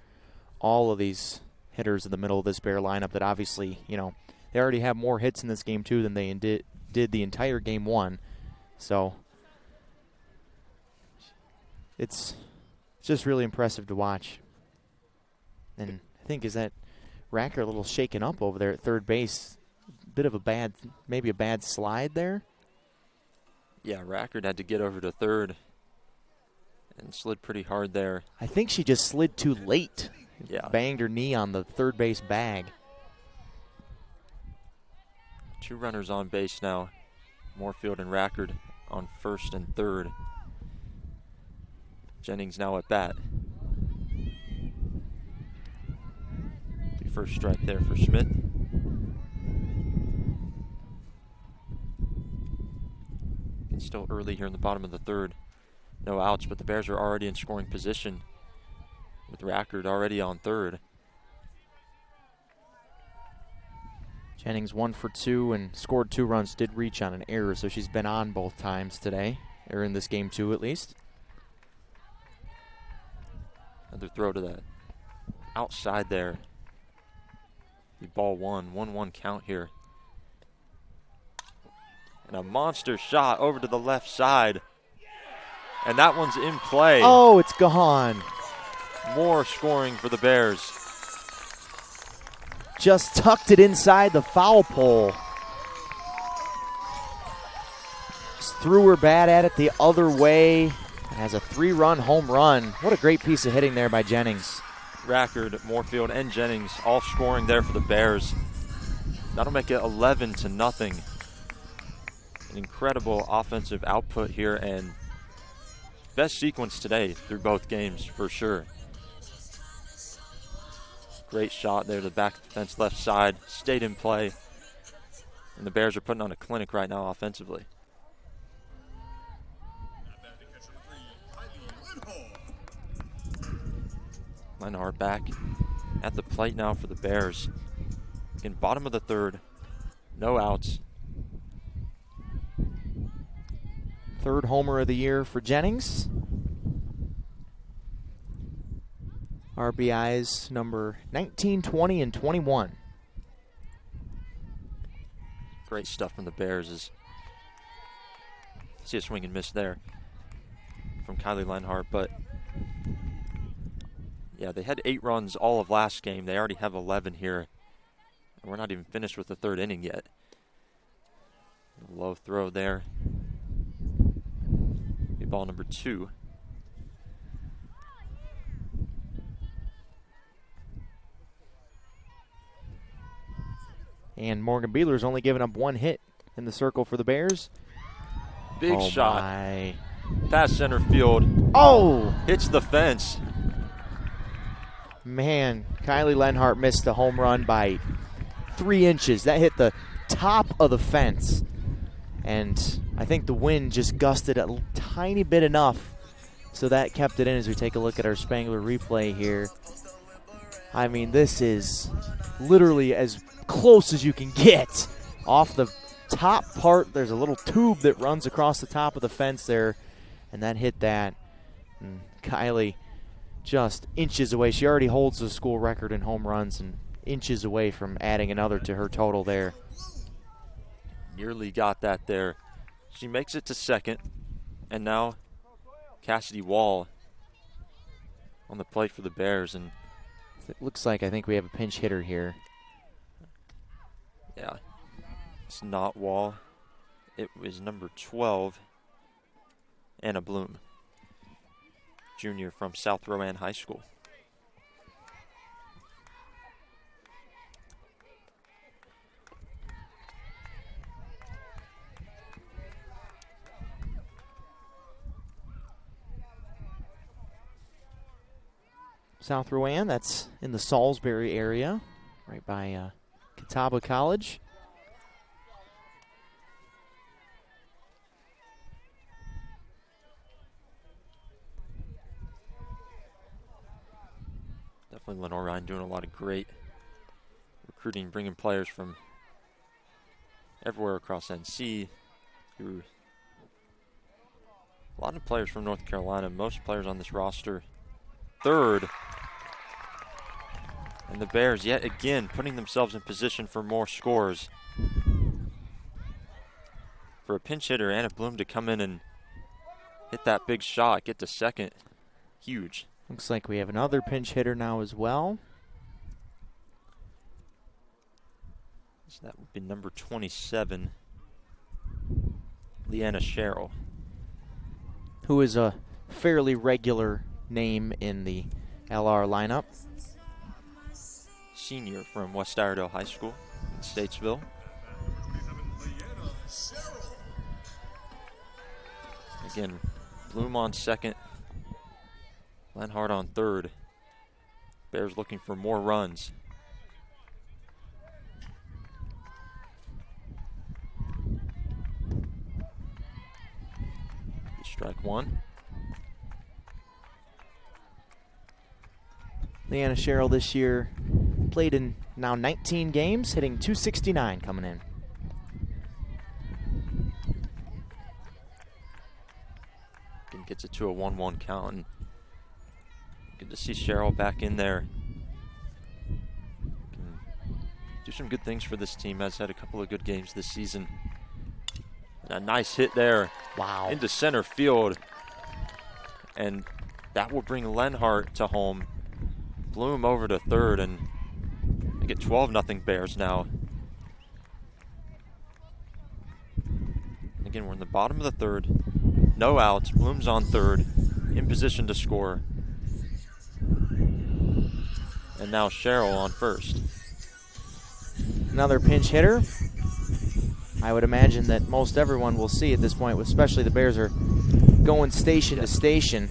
[SPEAKER 2] all of these hitters in the middle of this Bear lineup that obviously, you know, they already have more hits in this game, too, than they did the entire game 1. So it's just really impressive to watch. And I think, is that Racker a little shaken up over there at third base. Bit of maybe a bad slide there.
[SPEAKER 1] Yeah, Rackard had to get over to third and slid pretty hard there.
[SPEAKER 2] I think she just slid too late.
[SPEAKER 1] Yeah.
[SPEAKER 2] Banged her knee on the third base bag.
[SPEAKER 1] 2 runners on base now. Moorfield and Rackard on first and third. Jennings now at bat. The first strike there for Smith. It's still early here in the bottom of the third. No outs, but the Bears are already in scoring position with Rackard already on third.
[SPEAKER 2] Jennings 1 for 2 and scored 2 runs, did reach on an error, so she's been on both times today, or in this game too at least.
[SPEAKER 1] Another throw to the outside there. The ball 1-1 count here. And a monster shot over to the left side. And that one's in play.
[SPEAKER 2] Oh, it's gone.
[SPEAKER 1] More scoring for the Bears.
[SPEAKER 2] Just tucked it inside the foul pole. Just threw her bat at it the other way. And has a 3-run home run. What a great piece of hitting there by Jennings.
[SPEAKER 1] Rackard, Moorfield, and Jennings all scoring there for the Bears. That'll make it 11-0. An incredible offensive output here and best sequence today through both games for sure. Great shot there to the back of the fence left side, stayed in play. And the Bears are putting on a clinic right now offensively. Lenoir back at the plate now for the Bears. In bottom of the third, no outs.
[SPEAKER 2] Third homer of the year for Jennings. RBIs number 19, 20, and 21.
[SPEAKER 1] Great stuff from the Bears. See a swing and miss there from Kylie Lenhart, but yeah, they had 8 runs all of last game. They already have 11 here, and we're not even finished with the third inning yet. Low throw there. Ball number 2.
[SPEAKER 2] And Morgan Beeler's only given up 1 hit in the circle for the Bears.
[SPEAKER 1] Big shot.
[SPEAKER 2] My.
[SPEAKER 1] Past center field.
[SPEAKER 2] Oh!
[SPEAKER 1] Hits the fence.
[SPEAKER 2] Man, Kylie Lenhart missed the home run by 3 inches. That hit the top of the fence. And I think the wind just gusted a tiny bit enough, so that kept it in as we take a look at our Spangler replay here. I mean, this is literally as close as you can get. Off the top part, there's a little tube that runs across the top of the fence there, and that hit that. And Kylie just inches away. She already holds the school record in home runs and inches away from adding another to her total there.
[SPEAKER 1] Nearly got that there. She makes it to second. And now Cassidy Wall on the plate for the Bears. And
[SPEAKER 2] it looks like I think we have a pinch hitter here.
[SPEAKER 1] Yeah, it's not Wall. It was number 12, Anna Bloom, junior from South Rowan High School.
[SPEAKER 2] South Rowan, that's in the Salisbury area, right by Catawba College.
[SPEAKER 1] Definitely Lenoir-Rhyne doing a lot of great recruiting, bringing players from everywhere across NC. A lot of players from North Carolina, most players on this roster. Third. And the Bears yet again putting themselves in position for more scores. For a pinch hitter, Anna Bloom to come in and hit that big shot, get to second. Huge.
[SPEAKER 2] Looks like we have another pinch hitter now as well.
[SPEAKER 1] So that would be number 27, Leanna Sherrill.
[SPEAKER 2] Who is a fairly regular name in the LR lineup.
[SPEAKER 1] Senior from West Iredell High School in Statesville. Again, Bloom on second, Lenhart on third. Bears looking for more runs. Strike one.
[SPEAKER 2] Leanna Sherrill this year played in now 19 games, hitting .269 coming in.
[SPEAKER 1] Again, gets it to a 1-1 count. And good to see Sherrill back in there. Can do some good things for this team. Has had a couple of good games this season. And a nice hit there.
[SPEAKER 2] Wow.
[SPEAKER 1] Into center field. And that will bring Lenhart to home. Bloom over to third, and they get 12-0 Bears now. Again, we're in the bottom of the third. No outs. Bloom's on third, in position to score. And now Sherrill on first.
[SPEAKER 2] Another pinch hitter. I would imagine that most everyone will see at this point, especially the Bears are going station to station.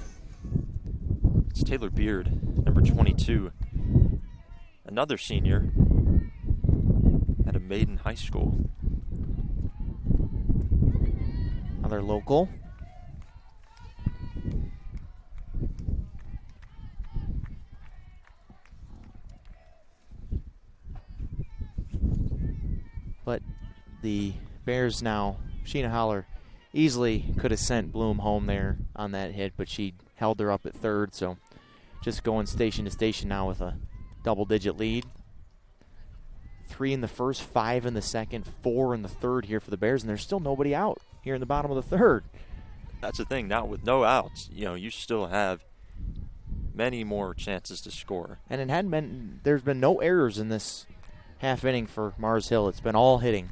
[SPEAKER 1] It's Taylor Beard, number 22. Another senior at a Maiden High School.
[SPEAKER 2] Another local. But the Bears now, Sheena Holler easily could have sent Bloom home there on that hit, but she held her up at third, so just going station to station now with a double-digit lead. 3 in the first, 5 in the second, 4 in the third here for the Bears, and there's still nobody out here in the bottom of the third.
[SPEAKER 1] That's the thing. Now with no outs, you still have many more chances to score.
[SPEAKER 2] And there's been no errors in this half inning for Mars Hill. It's been all hitting,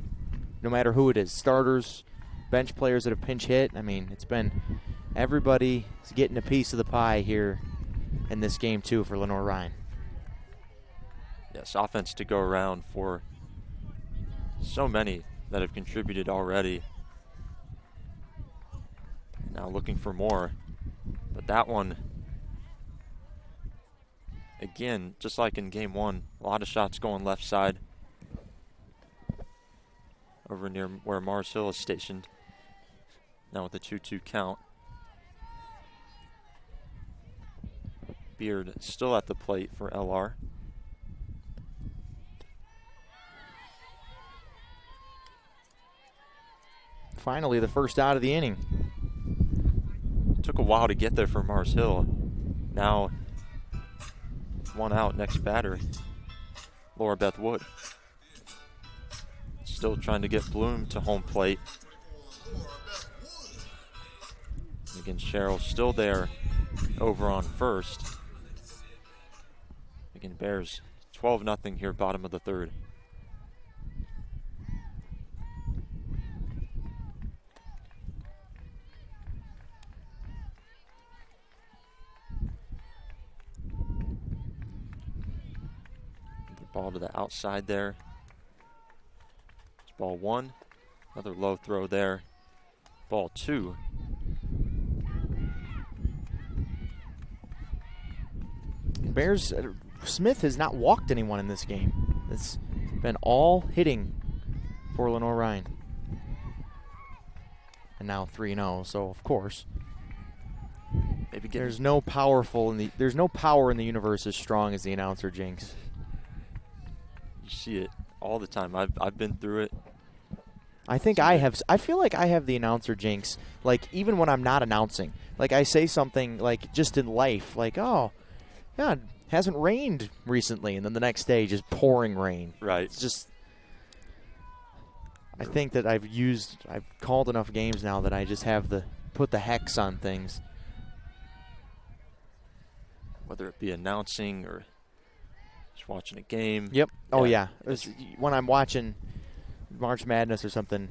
[SPEAKER 2] no matter who it is. Starters, bench players that have pinch hit. I mean, it's been everybody's getting a piece of the pie here in this game too for Lenoir-Rhyne.
[SPEAKER 1] Yes, offense to go around for so many that have contributed already. Now looking for more. But that one, again, just like in game one, a lot of shots going left side over near where Mars Hill is stationed. Now with a 2-2 count. Beard still at the plate for LR.
[SPEAKER 2] Finally, the first out of the inning.
[SPEAKER 1] Took a while to get there for Mars Hill. Now, one out, next batter, Laura Beth Wood. Still trying to get Bloom to home plate. Again, Sherrill still there over on first. Again, Bears 12-0 here, bottom of the third. Ball to the outside there. It's ball one. Another low throw there. Ball two.
[SPEAKER 2] Bears, Smith has not walked anyone in this game. It's been all hitting for Lenoir-Rhyne. And now 3-0, so of course.
[SPEAKER 1] Maybe
[SPEAKER 2] there's no power in the universe as strong as the announcer jinx.
[SPEAKER 1] You see it all the time. I've been through it.
[SPEAKER 2] I feel like I have the announcer jinx, like even when I'm not announcing. Like I say something like just in life, like, oh, yeah, it hasn't rained recently, and then the next day just pouring rain.
[SPEAKER 1] Right.
[SPEAKER 2] It's just, I think that I've called enough games now that I just have put the hex on things.
[SPEAKER 1] Whether it be announcing or Just watching a game.
[SPEAKER 2] Yep. Oh, yeah. When I'm watching March Madness or something,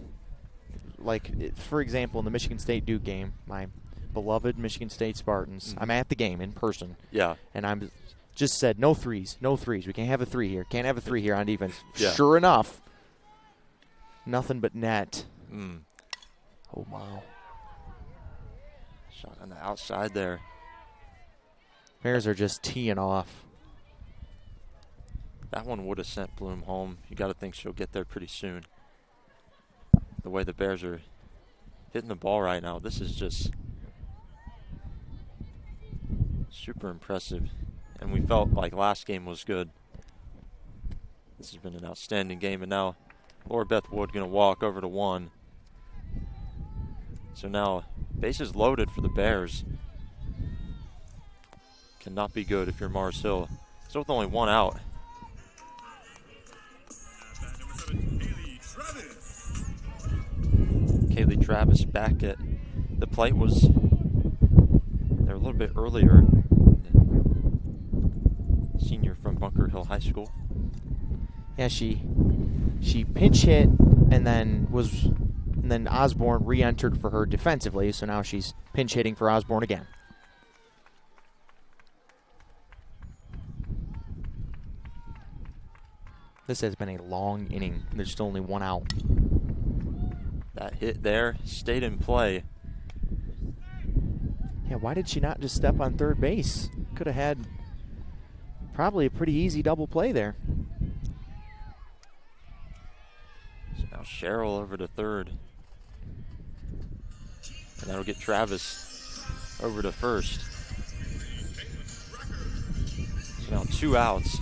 [SPEAKER 2] like, for example, in the Michigan State-Duke game, my beloved Michigan State Spartans, I'm at the game in person.
[SPEAKER 1] Yeah.
[SPEAKER 2] And I'm just said, no threes, no threes. We can't have a three here. Can't have a three here on defense.
[SPEAKER 1] Yeah.
[SPEAKER 2] Sure enough, nothing but net.
[SPEAKER 1] Oh, wow. Shot on the outside there.
[SPEAKER 2] Bears are just teeing off.
[SPEAKER 1] That one would have sent Bloom home. You got to think she'll get there pretty soon. The way the Bears are hitting the ball right now, this is just super impressive. And we felt like last game was good. This has been an outstanding game. And now Laura Beth Wood going to walk over to one. So now bases loaded for the Bears. Cannot be good if you're Mars Hill. Still with only one out. Kaylee Travis back at the plate was there a little bit earlier. Senior from Bunker Hill High School.
[SPEAKER 2] Yeah, she pinch hit and then Osborne re-entered for her defensively, so now she's pinch hitting for Osborne again. This has been a long inning. There's still only one out.
[SPEAKER 1] That hit there stayed in play.
[SPEAKER 2] Yeah, why did she not just step on third base? Could have had probably a pretty easy double play there.
[SPEAKER 1] So now Cheryl over to third. And that'll get Travis over to first. So now 2 outs.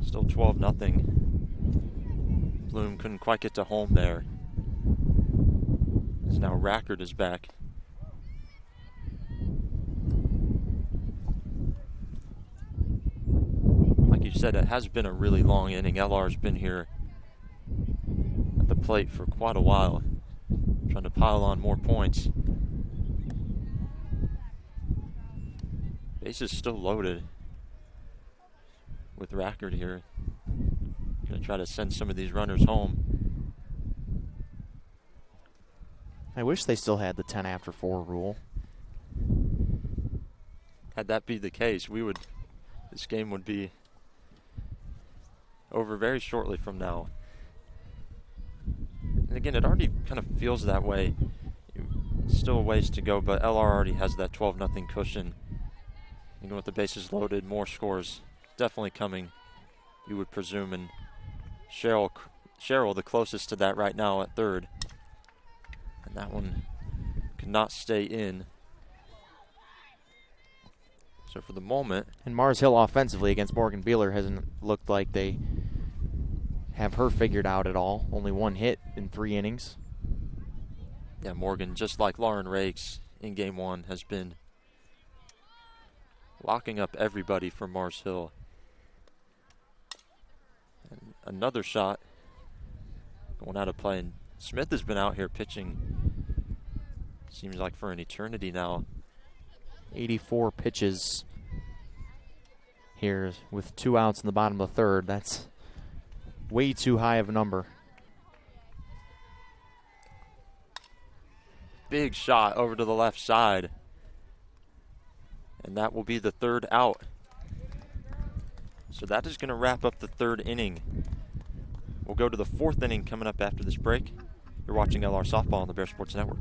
[SPEAKER 1] Still 12-0. Bloom couldn't quite get to home there. As now Rackard is back. Like you said, it has been a really long inning. LR's been here at the plate for quite a while, trying to pile on more points. Base is still loaded with Rackard here. Gonna try to send some of these runners home.
[SPEAKER 2] I wish they still had the 10 after 4 rule.
[SPEAKER 1] Had that be the case, this game would be over very shortly from now. And again, it already kind of feels that way. Still a ways to go, but LR already has that 12-0 cushion. Even with the bases loaded, more scores definitely coming, you would presume. And Cheryl the closest to that right now at third. And that one could not stay in. So for the moment.
[SPEAKER 2] And Mars Hill offensively against Morgan Beeler hasn't looked like they have her figured out at all. Only one hit in 3 innings.
[SPEAKER 1] Yeah, Morgan, just like Lauren Rakes in game 1, has been locking up everybody for Mars Hill. And another shot going out of play. And Smith has been out here pitching, seems like for an eternity now.
[SPEAKER 2] 84 pitches here with 2 outs in the bottom of the third. That's way too high of a number.
[SPEAKER 1] Big shot over to the left side. And that will be the 3rd out. So that is going to wrap up the 3rd inning. We'll go to the 4th inning coming up after this break. You're watching LR Softball on the Bear Sports Network.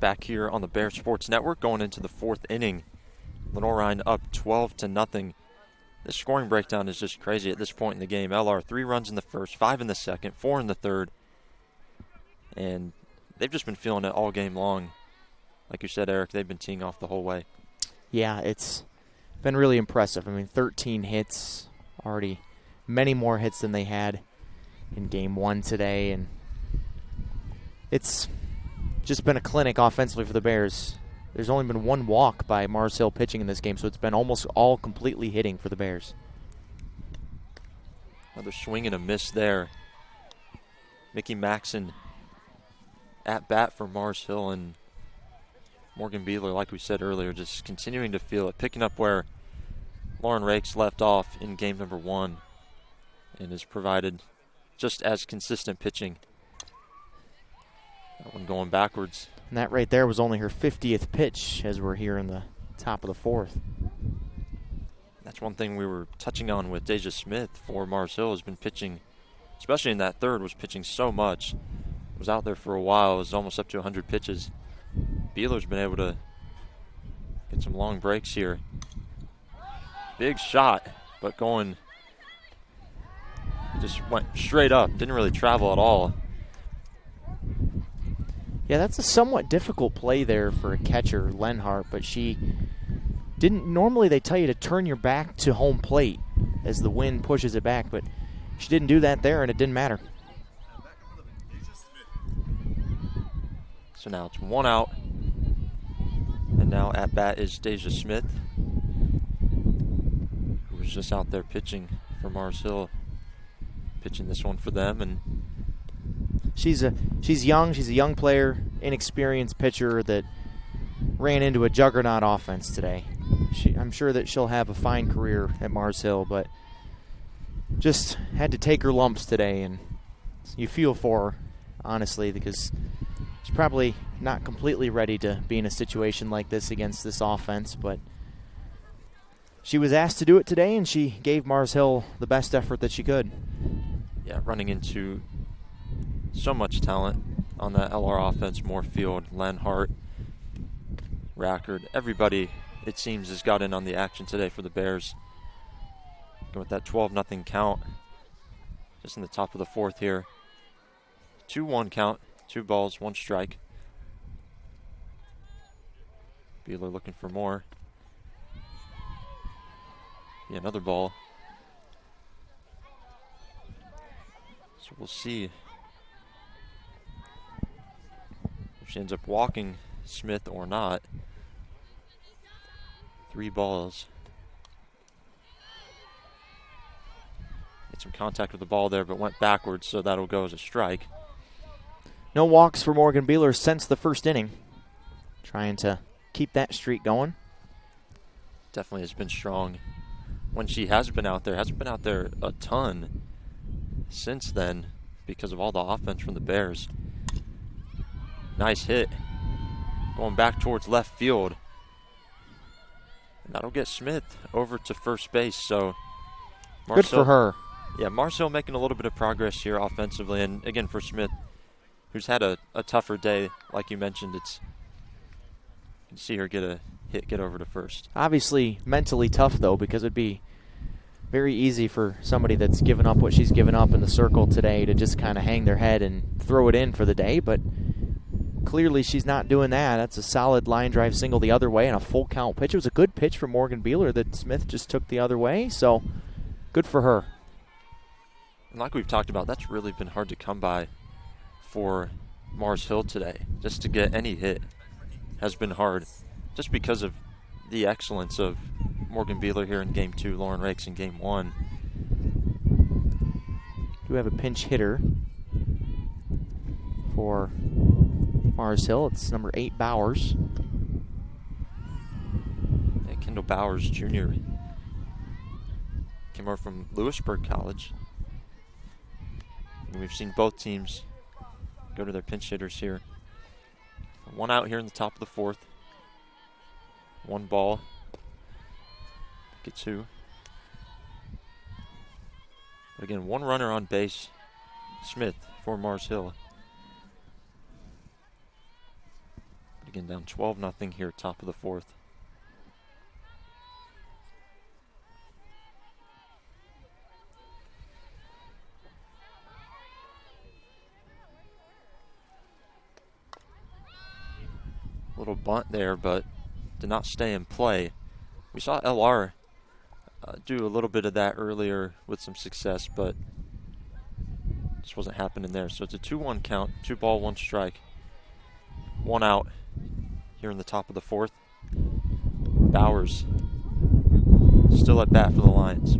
[SPEAKER 1] Back here on the Bear Sports Network, going into the fourth inning. Lenoir-Rhyne up 12-0. The scoring breakdown is just crazy at this point in the game. LR 3 runs in the first, 5 in the second, 4 in the third. And they've just been feeling it all game long. Like you said, Eric, they've been teeing off the whole way.
[SPEAKER 2] Yeah, it's been really impressive. I mean, 13 hits, already many more hits than they had in game one today. And it's just been a clinic offensively for the Bears. There's only been one walk by Mars Hill pitching in this game, so it's been almost all completely hitting for the Bears.
[SPEAKER 1] Another swing and a miss there. Mickey Maxson at bat for Mars Hill, and Morgan Beeler, like we said earlier, just continuing to feel it, picking up where Lauren Rakes left off in game number 1 and has provided just as consistent pitching. That one going backwards.
[SPEAKER 2] And that right there was only her 50th pitch as we're here in the top of the fourth.
[SPEAKER 1] That's one thing we were touching on with Deja Smith for Mars Hill, has been pitching, especially in that third, was pitching so much. Was out there for a while, was almost up to 100 pitches. Beeler's been able to get some long breaks here. Big shot, but going, just went straight up, didn't really travel at all.
[SPEAKER 2] Yeah, that's a somewhat difficult play there for a catcher, Lenhart, but she didn't. Normally they tell you to turn your back to home plate as the wind pushes it back, but she didn't do that there, and it didn't matter.
[SPEAKER 1] So now it's 1 out, and now at bat is Deja Smith, who was just out there pitching for Mars Hill, pitching this one for them. And
[SPEAKER 2] she's young. She's a young player, inexperienced pitcher that ran into a juggernaut offense today. I'm sure that she'll have a fine career at Mars Hill, but just had to take her lumps today, and you feel for her, honestly, because she's probably not completely ready to be in a situation like this against this offense, but she was asked to do it today, and she gave Mars Hill the best effort that she could.
[SPEAKER 1] Yeah, running into so much talent on that LR offense. Moorfield, Lenhart, Rackard, everybody, it seems, has got in on the action today for the Bears. Going with that 12-0 count, just in the top of the fourth here. 2-1 count, 2 balls, 1 strike. Beeler looking for more. Yeah, another ball. So we'll see if she ends up walking Smith or not. 3 balls. Made some contact with the ball there, but went backwards, so that'll go as a strike.
[SPEAKER 2] No walks for Morgan Beeler since the first inning. Trying to keep that streak going.
[SPEAKER 1] Definitely has been strong when she has been out there. Hasn't been out there a ton since then because of all the offense from the Bears. Nice hit. Going back towards left field. And that'll get Smith over to first base. So
[SPEAKER 2] good for her.
[SPEAKER 1] Yeah, Mars Hill making a little bit of progress here offensively. And again, for Smith, who's had a tougher day, like you mentioned, you can see her get a hit, get over to first.
[SPEAKER 2] Obviously mentally tough, though, because it'd be very easy for somebody that's given up what she's given up in the circle today to just kind of hang their head and throw it in for the day, but clearly she's not doing that. That's a solid line drive single the other way and a full count pitch. It was a good pitch for Morgan Beeler that Smith just took the other way, so good for her.
[SPEAKER 1] And like we've talked about, that's really been hard to come by for Mars Hill today. Just to get any hit has been hard, just because of the excellence of Morgan Beeler here in Game 2, Lauren Rakes in Game 1.
[SPEAKER 2] Do have a pinch hitter for Mars Hill. It's number 8, Bowers.
[SPEAKER 1] Yeah, Kendall Bowers Jr. came over from Lewisburg College. And we've seen both teams go to their pinch hitters here. 1 out here in the top of the fourth. 1 ball. Get 2. But again, 1 runner on base. Smith for Mars Hill. Again, down 12-0 here, top of the fourth. Little bunt there, but did not stay in play. We saw LR do a little bit of that earlier with some success, but just wasn't happening there. So it's a 2-1 count, 2 ball, 1 strike, 1 out here in the top of the fourth. Bowers still at bat for the Lions.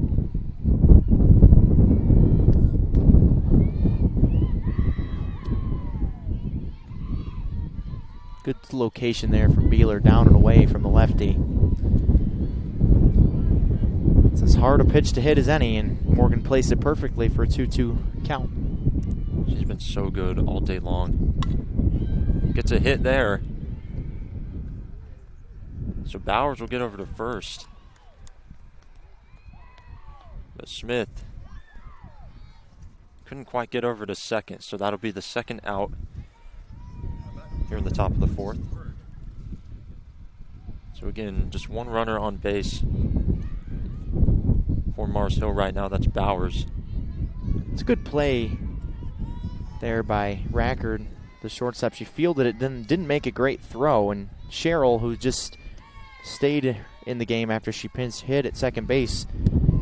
[SPEAKER 2] Good location there from Beeler, down and away from the lefty. It's as hard a pitch to hit as any, and Morgan placed it perfectly for a 2-2 count.
[SPEAKER 1] She's been so good all day long. Gets a hit there. So Bowers will get over to first. But Smith couldn't quite get over to second, so that'll be the second out here in the top of the fourth. So again, just 1 runner on base for Mars Hill right now. That's Bowers.
[SPEAKER 2] It's a good play there by Rackard, the shortstop. She fielded it, didn't make a great throw, and Cheryl, who just stayed in the game after she pinch hit at second base,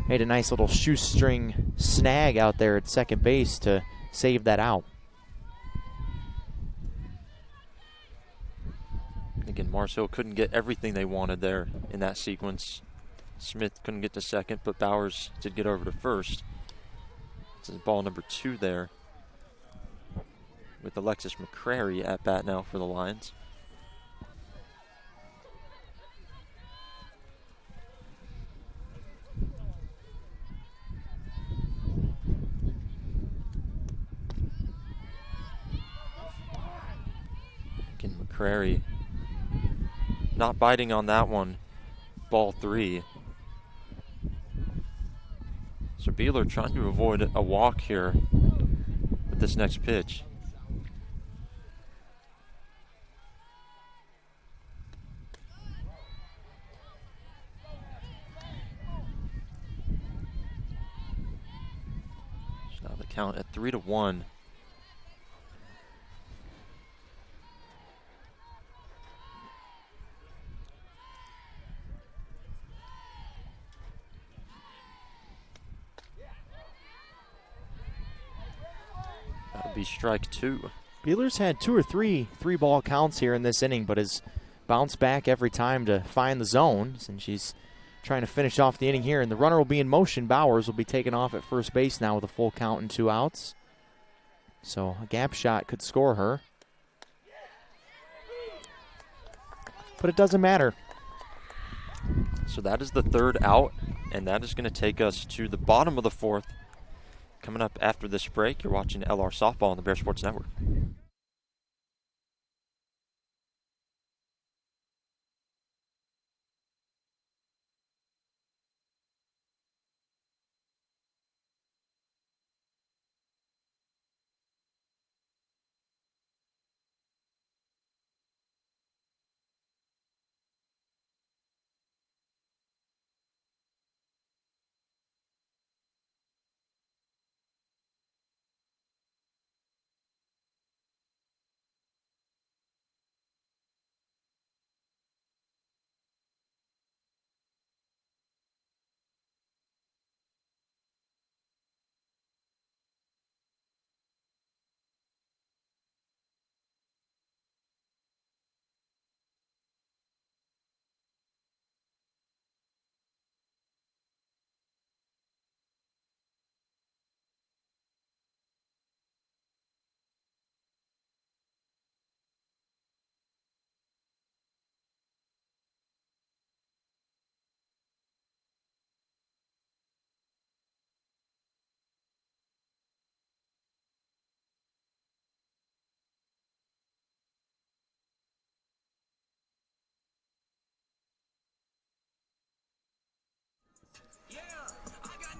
[SPEAKER 2] made a nice little shoestring snag out there at second base to save that out.
[SPEAKER 1] Again, Mars Hill couldn't get everything they wanted there in that sequence. Smith couldn't get to second, but Bowers did get over to first. This is ball number 2 there, with Alexis McCrary at bat now for the Lions. Again, McCrary not biting on that one. Ball 3. So Beeler trying to avoid a walk here with this next pitch. So now the count at 3-1. Be strike 2.
[SPEAKER 2] Beeler's had 2 or 3 3-ball counts here in this inning, but has bounced back every time to find the zones, and she's trying to finish off the inning here. And the runner will be in motion. Bowers will be taken off at first base now with a full count and 2 outs. So a gap shot could score her. But it doesn't matter.
[SPEAKER 1] So that is the 3rd out, and that is going to take us to the bottom of the 4th. Coming up after this break, you're watching LR Softball on the Bear Sports Network.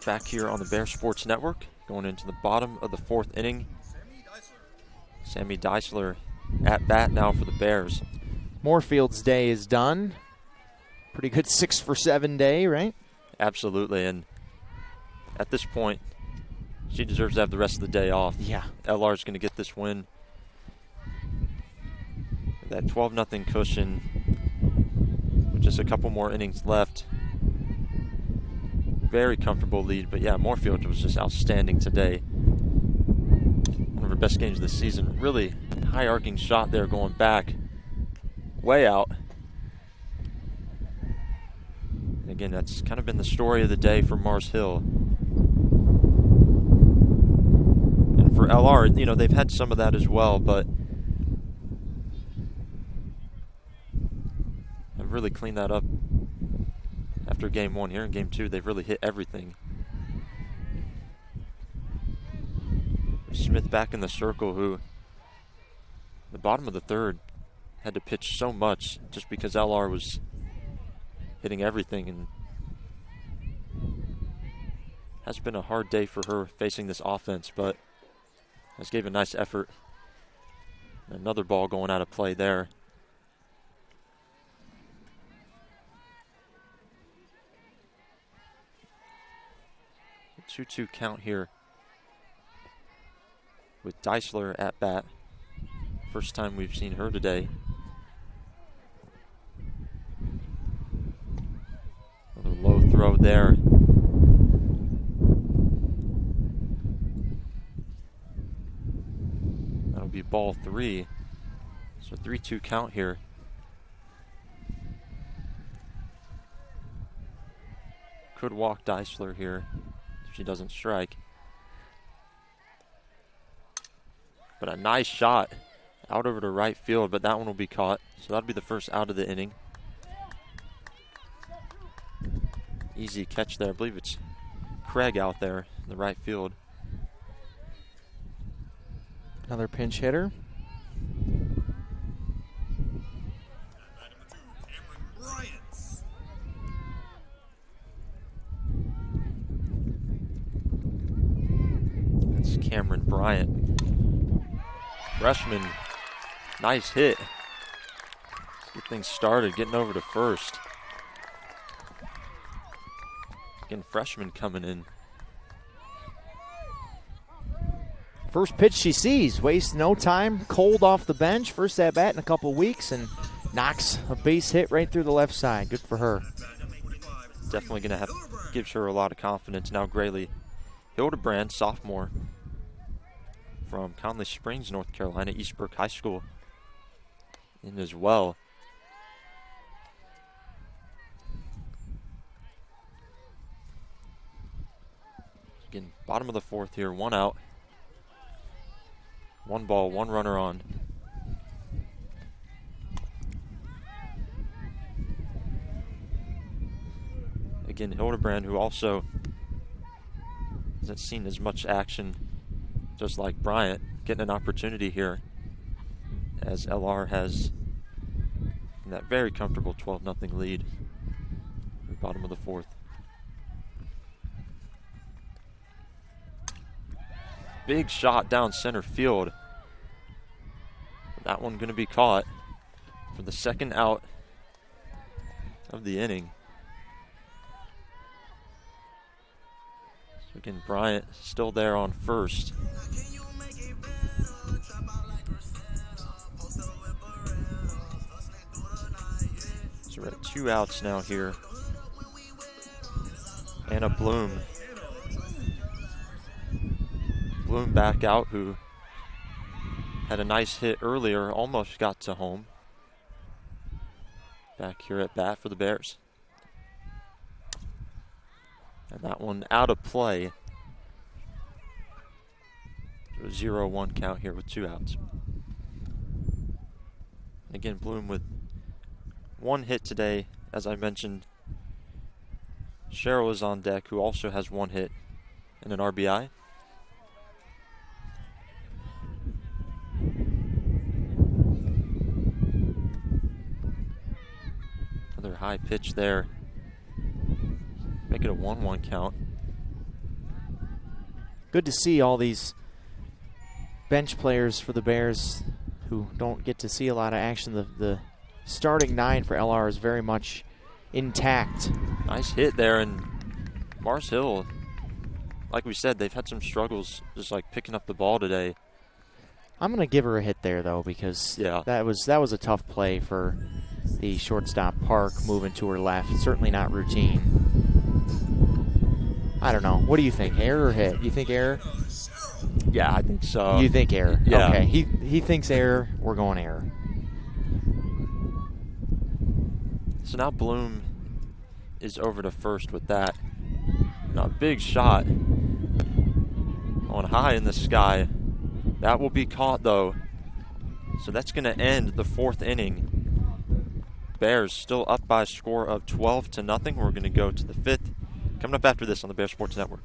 [SPEAKER 1] Back here on the Bear Sports Network, going into the bottom of the 4th inning. Sammy Deisler at bat now for the Bears.
[SPEAKER 2] Moorfield's day is done. Pretty good 6 for 7 day, right?
[SPEAKER 1] Absolutely, and at this point, she deserves to have the rest of the day off.
[SPEAKER 2] Yeah.
[SPEAKER 1] LR is going to get this win. That 12-0 cushion with just a couple more innings left. Very comfortable lead, but yeah, Moorfield was just outstanding today. One of her best games of the season. Really high arcing shot there going back, way out. And again, that's kind of been the story of the day for Mars Hill. And for LR, you know, they've had some of that as well, but have really cleaned that up after game 1. Here in game 2, they've really hit everything. Smith back in the circle, who the bottom of the 3rd had to pitch so much just because LR was hitting everything, and has been a hard day for her facing this offense, but has gave a nice effort. Another ball going out of play there. 2-2 count here with Deisler at bat. First time we've seen her today. Another low throw there. That'll be ball 3. So 3-2 count here. Could walk Deisler here if she doesn't strike. But a nice shot out over to right field, but that one will be caught. So that'll be the first out of the inning. Easy catch there. I believe it's Craig out there in the right field.
[SPEAKER 2] Another pinch hitter.
[SPEAKER 1] That's Cameron Bryant. Freshman, nice hit. Get things started, getting over to first. Again, freshman coming in.
[SPEAKER 2] First pitch she sees, wastes no time, cold off the bench, first at bat in a couple weeks, and knocks a base hit right through the left side. Good for her.
[SPEAKER 1] Definitely going to have, gives her a lot of confidence. Now Graylee Hildebrand, sophomore from Conley Springs, North Carolina, Eastbrook High School in as well. Again, bottom of the 4th here, 1 out. 1 ball, 1 runner on. Again, Hildebrand, who also hasn't seen as much action, just like Bryant, getting an opportunity here as LR has in that very comfortable 12-0 lead at the bottom of the 4th. Big shot down center field. That one going to be caught for the second out of the inning. So again, Bryant still there on first. So we're at 2 outs now here. Anna Bloom back out, who had a nice hit earlier, almost got to home. Back here at bat for the Bears. And that one out of play. 0-1 count here with 2 outs. Again, Bloom with 1 hit today, as I mentioned. Cheryl is on deck, who also has 1 hit and an RBI. Another high pitch there. Make it a 1-1 count.
[SPEAKER 2] Good to see all these bench players for the Bears who don't get to see a lot of action the starting 9 for LR is very much intact.
[SPEAKER 1] Nice hit there, and Mars Hill, like we said, they've had some struggles just like picking up the ball today.
[SPEAKER 2] I'm going to give her a hit there, though, because that was a tough play for the shortstop Park moving to her left. Certainly not routine. I don't know. What do you think, error or hit? You think error?
[SPEAKER 1] Yeah, I think so.
[SPEAKER 2] You think error?
[SPEAKER 1] Yeah.
[SPEAKER 2] Okay, he thinks error. We're going error.
[SPEAKER 1] So now Bloom is over to first with that. Now a big shot on high in the sky. That will be caught, though. So that's going to end the 4th inning. Bears still up by a score of 12-0. We're going to go to the 5th. Coming up after this on the Bears Sports Network.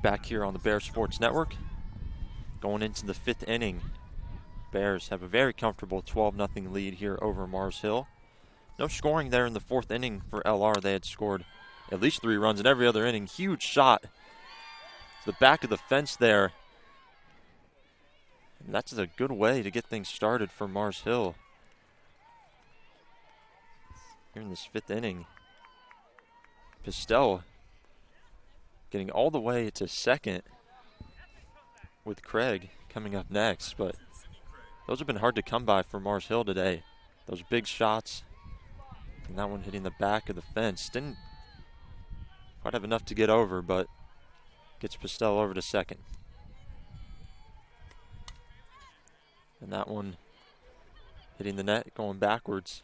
[SPEAKER 1] Back here on the Bears Sports Network. Going into the 5th inning. Bears have a very comfortable 12-0 lead here over Mars Hill. No scoring there in the 4th inning for LR. They had scored at least 3 runs in every other inning. Huge shot to the back of the fence there. And that's a good way to get things started for Mars Hill here in this 5th inning. Pistel getting all the way to second with Craig coming up next. But those have been hard to come by for Mars Hill today. Those big shots. And that one hitting the back of the fence. Didn't quite have enough to get over, but gets Pistel over to second. And that one hitting the net, going backwards.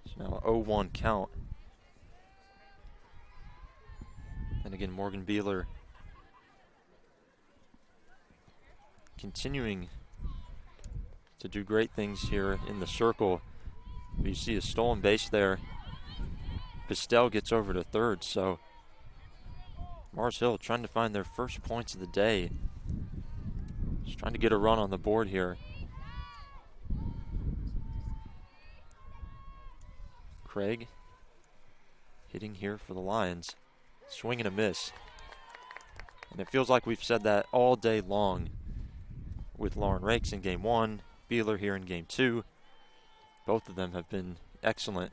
[SPEAKER 1] So now a 0-1 count. And again, Morgan Beeler continuing to do great things here in the circle. You see a stolen base there. Pistel gets over to third, so Mars Hill trying to find their first points of the day. Just trying to get a run on the board here. Craig hitting here for the Lions. Swing and a miss. And it feels like we've said that all day long with Lauren Rakes in Game 1, Beeler here in Game 2. Both of them have been excellent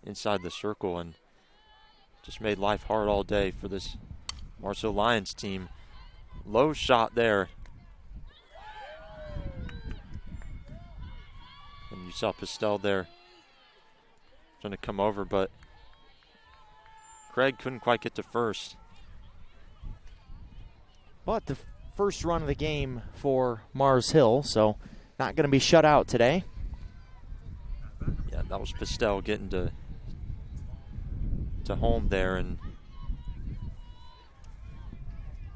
[SPEAKER 1] inside the circle and just made life hard all day for this Mars Hill Lions team. Low shot there. And you saw Pistel there trying to come over, but Craig couldn't quite get to first.
[SPEAKER 2] But the first run of the game for Mars Hill, so not going to be shut out today.
[SPEAKER 1] Yeah, that was Pistel getting to home there, and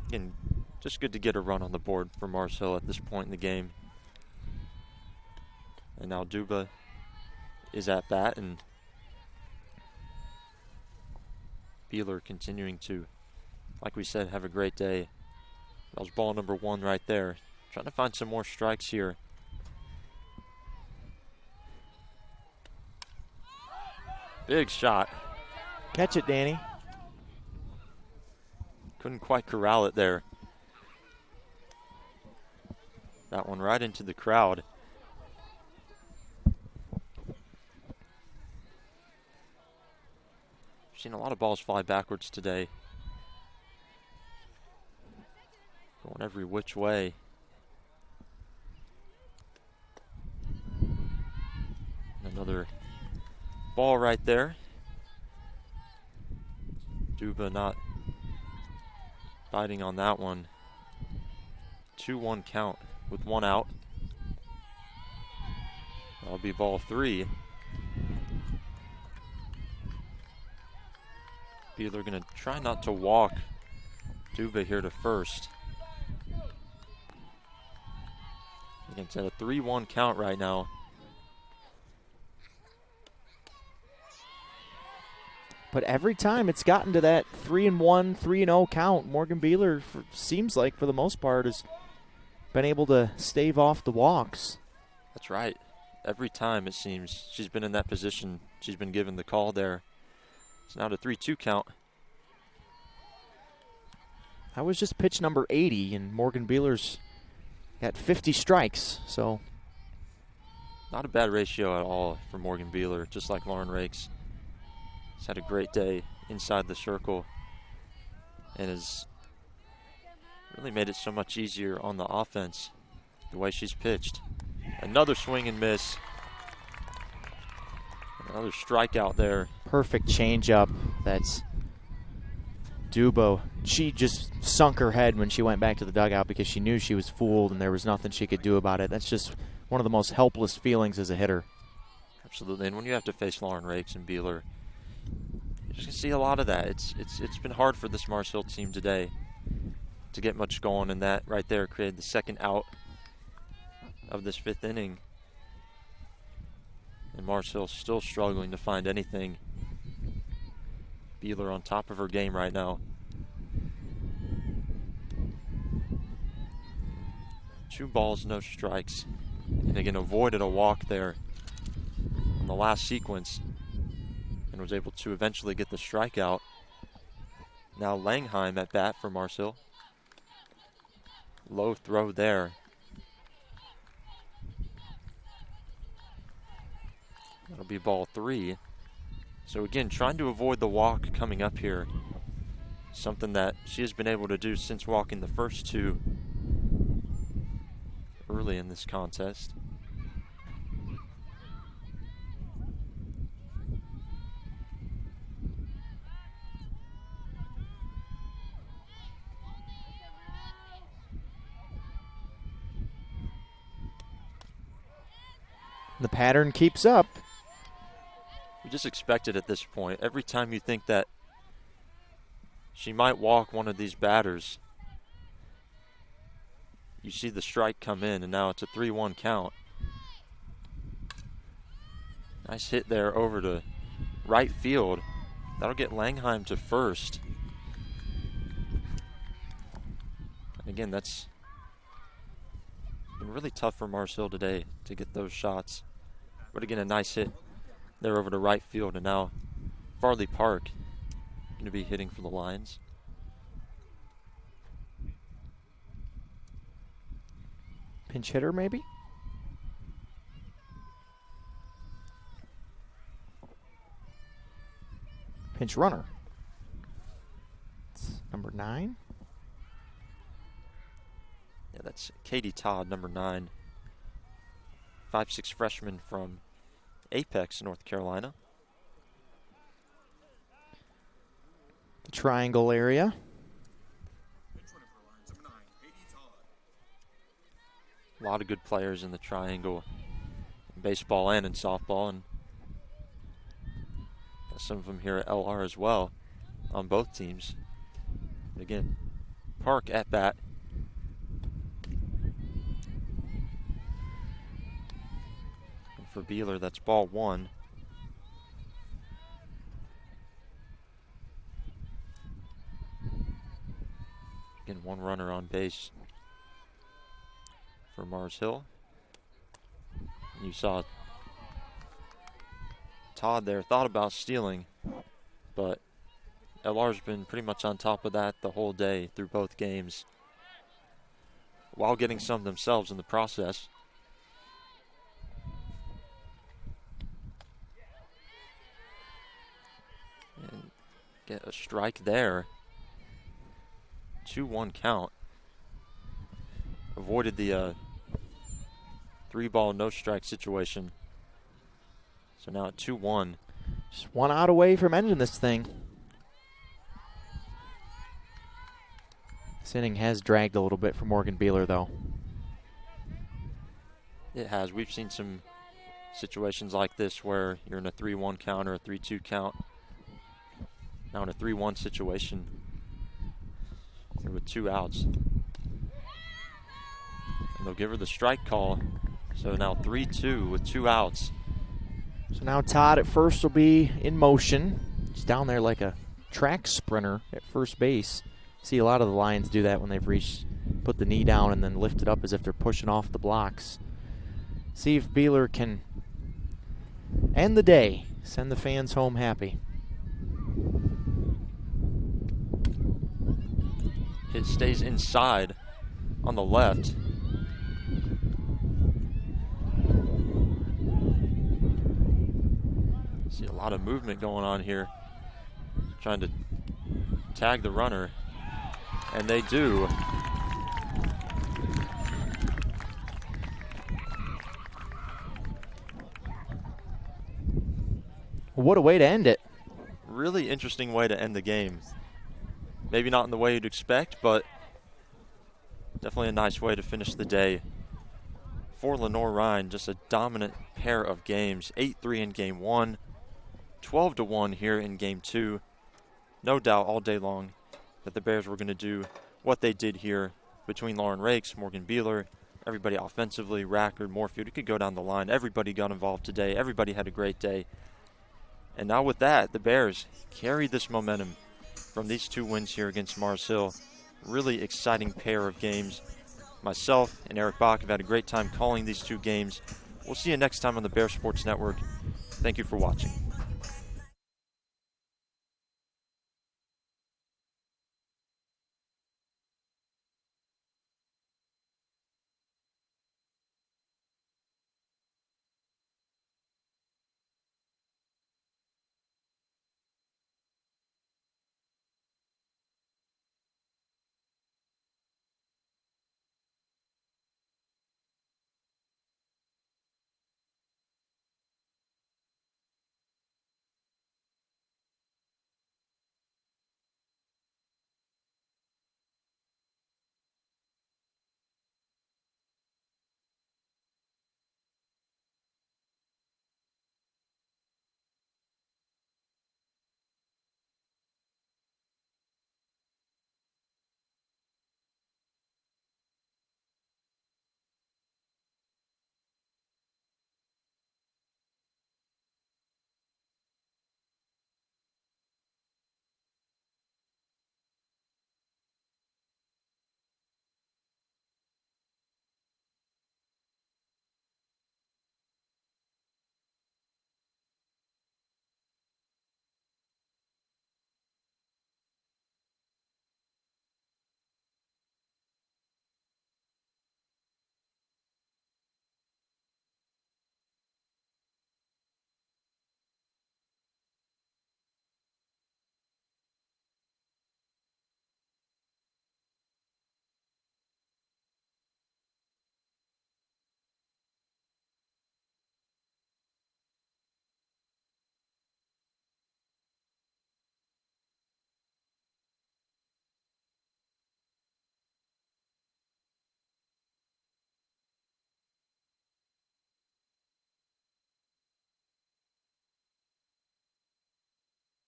[SPEAKER 1] again, just good to get a run on the board for Mars Hill at this point in the game. And now Duba is at bat, and Beeler continuing to, like we said, have a great day. That was ball number 1 right there. Trying to find some more strikes here. Big shot.
[SPEAKER 2] Catch it, Danny.
[SPEAKER 1] Couldn't quite corral it there. That one right into the crowd. Seen a lot of balls fly backwards today. Going every which way. Another ball right there. Duba not biting on that one. 2-1 count with one out. That'll be ball 3. Beeler going to try not to walk Duba here to first. It's at a 3-1 count right now.
[SPEAKER 2] But every time it's gotten to that 3-1, 3-0 count, Morgan Beeler seems like for the most part has been able to stave off the walks.
[SPEAKER 1] That's right. Every time it seems she's been in that position, she's been given the call there. It's now to 3-2 count.
[SPEAKER 2] That was just pitch number 80, and Morgan Beeler's got 50 strikes, so.
[SPEAKER 1] Not a bad ratio at all for Morgan Beeler, just like Lauren Rakes. He's had a great day inside the circle and has really made it so much easier on the offense, the way she's pitched. Another swing and miss. Another strikeout there.
[SPEAKER 2] Perfect changeup. That's Dubo. She just sunk her head when she went back to the dugout because she knew she was fooled and there was nothing she could do about it. That's just one of the most helpless feelings as a hitter.
[SPEAKER 1] Absolutely, and when you have to face Lauren Rakes and Beeler, you're just going to see a lot of that. It's been hard for this Mars Hill team today to get much going, and that right there created the second out of this 5th inning. And Mars Hill still struggling to find anything. Beeler on top of her game right now. 2 balls, no strikes. And again, avoided a walk there on the last sequence and was able to eventually get the strikeout. Now Langheim at bat for Mars Hill. Low throw there. That'll be ball 3. So again, trying to avoid the walk coming up here. Something that she has been able to do since walking the first 2 early in this contest.
[SPEAKER 2] The pattern keeps up.
[SPEAKER 1] We just expect it at this point. Every time you think that she might walk one of these batters, you see the strike come in, and now it's a 3-1 count. Nice hit there over to right field. That'll get Langheim to first. And again, that's been really tough for Mars Hill today to get those shots. But again, a nice hit there over to right field, and now Farley Park going to be hitting for the Lions.
[SPEAKER 2] Pinch hitter, maybe? Pinch runner. It's number 9.
[SPEAKER 1] Yeah, that's Katie Todd, number 9. 5'6" freshman from Apex, North Carolina.
[SPEAKER 2] The triangle area.
[SPEAKER 1] A lot of good players in the triangle, in baseball and in softball, and some of them here at LR as well on both teams. But again, Park at bat. And for Beeler, that's ball 1. Again, one runner on base. for Mars Hill. You saw Todd there, thought about stealing, but LR's been pretty much on top of that the whole day through both games, while getting some themselves in the process. And get a strike there. 2-1 count. Avoided the 3-ball no strike situation. So now at 2-1.
[SPEAKER 2] Just one out away from ending this thing. This inning has dragged a little bit for Morgan Beeler, though.
[SPEAKER 1] It has. We've seen some situations like this where you're in a 3-1 count or a 3-2 count. Now in a 3-1 situation, here with 2 outs. And they'll give her the strike call. So now 3-2 with 2 outs.
[SPEAKER 2] So now Todd at first will be in motion. He's down there like a track sprinter at first base. See a lot of the Lions do that when they've put the knee down and then lift it up as if they're pushing off the blocks. See if Beeler can end the day, send the fans home happy.
[SPEAKER 1] It stays inside on the left. See a lot of movement going on here, trying to tag the runner, and they do.
[SPEAKER 2] What a way to end it.
[SPEAKER 1] Really interesting way to end the game. Maybe not in the way you'd expect, but definitely a nice way to finish the day. For Lenoir-Rhyne, just a dominant pair of games. 8-3 in game 1, 12-1 here in game 2. No doubt all day long that the Bears were going to do what they did here between Lauren Rakes, Morgan Beeler, everybody offensively, Rackard, Moorfield. You could go down the line. Everybody got involved today. Everybody had a great day. And now with that, the Bears carry this momentum from these 2 wins here against Mars Hill. Really exciting pair of games. Myself and Eric Bach have had a great time calling these 2 games. We'll see you next time on the Bear Sports Network. Thank you for watching.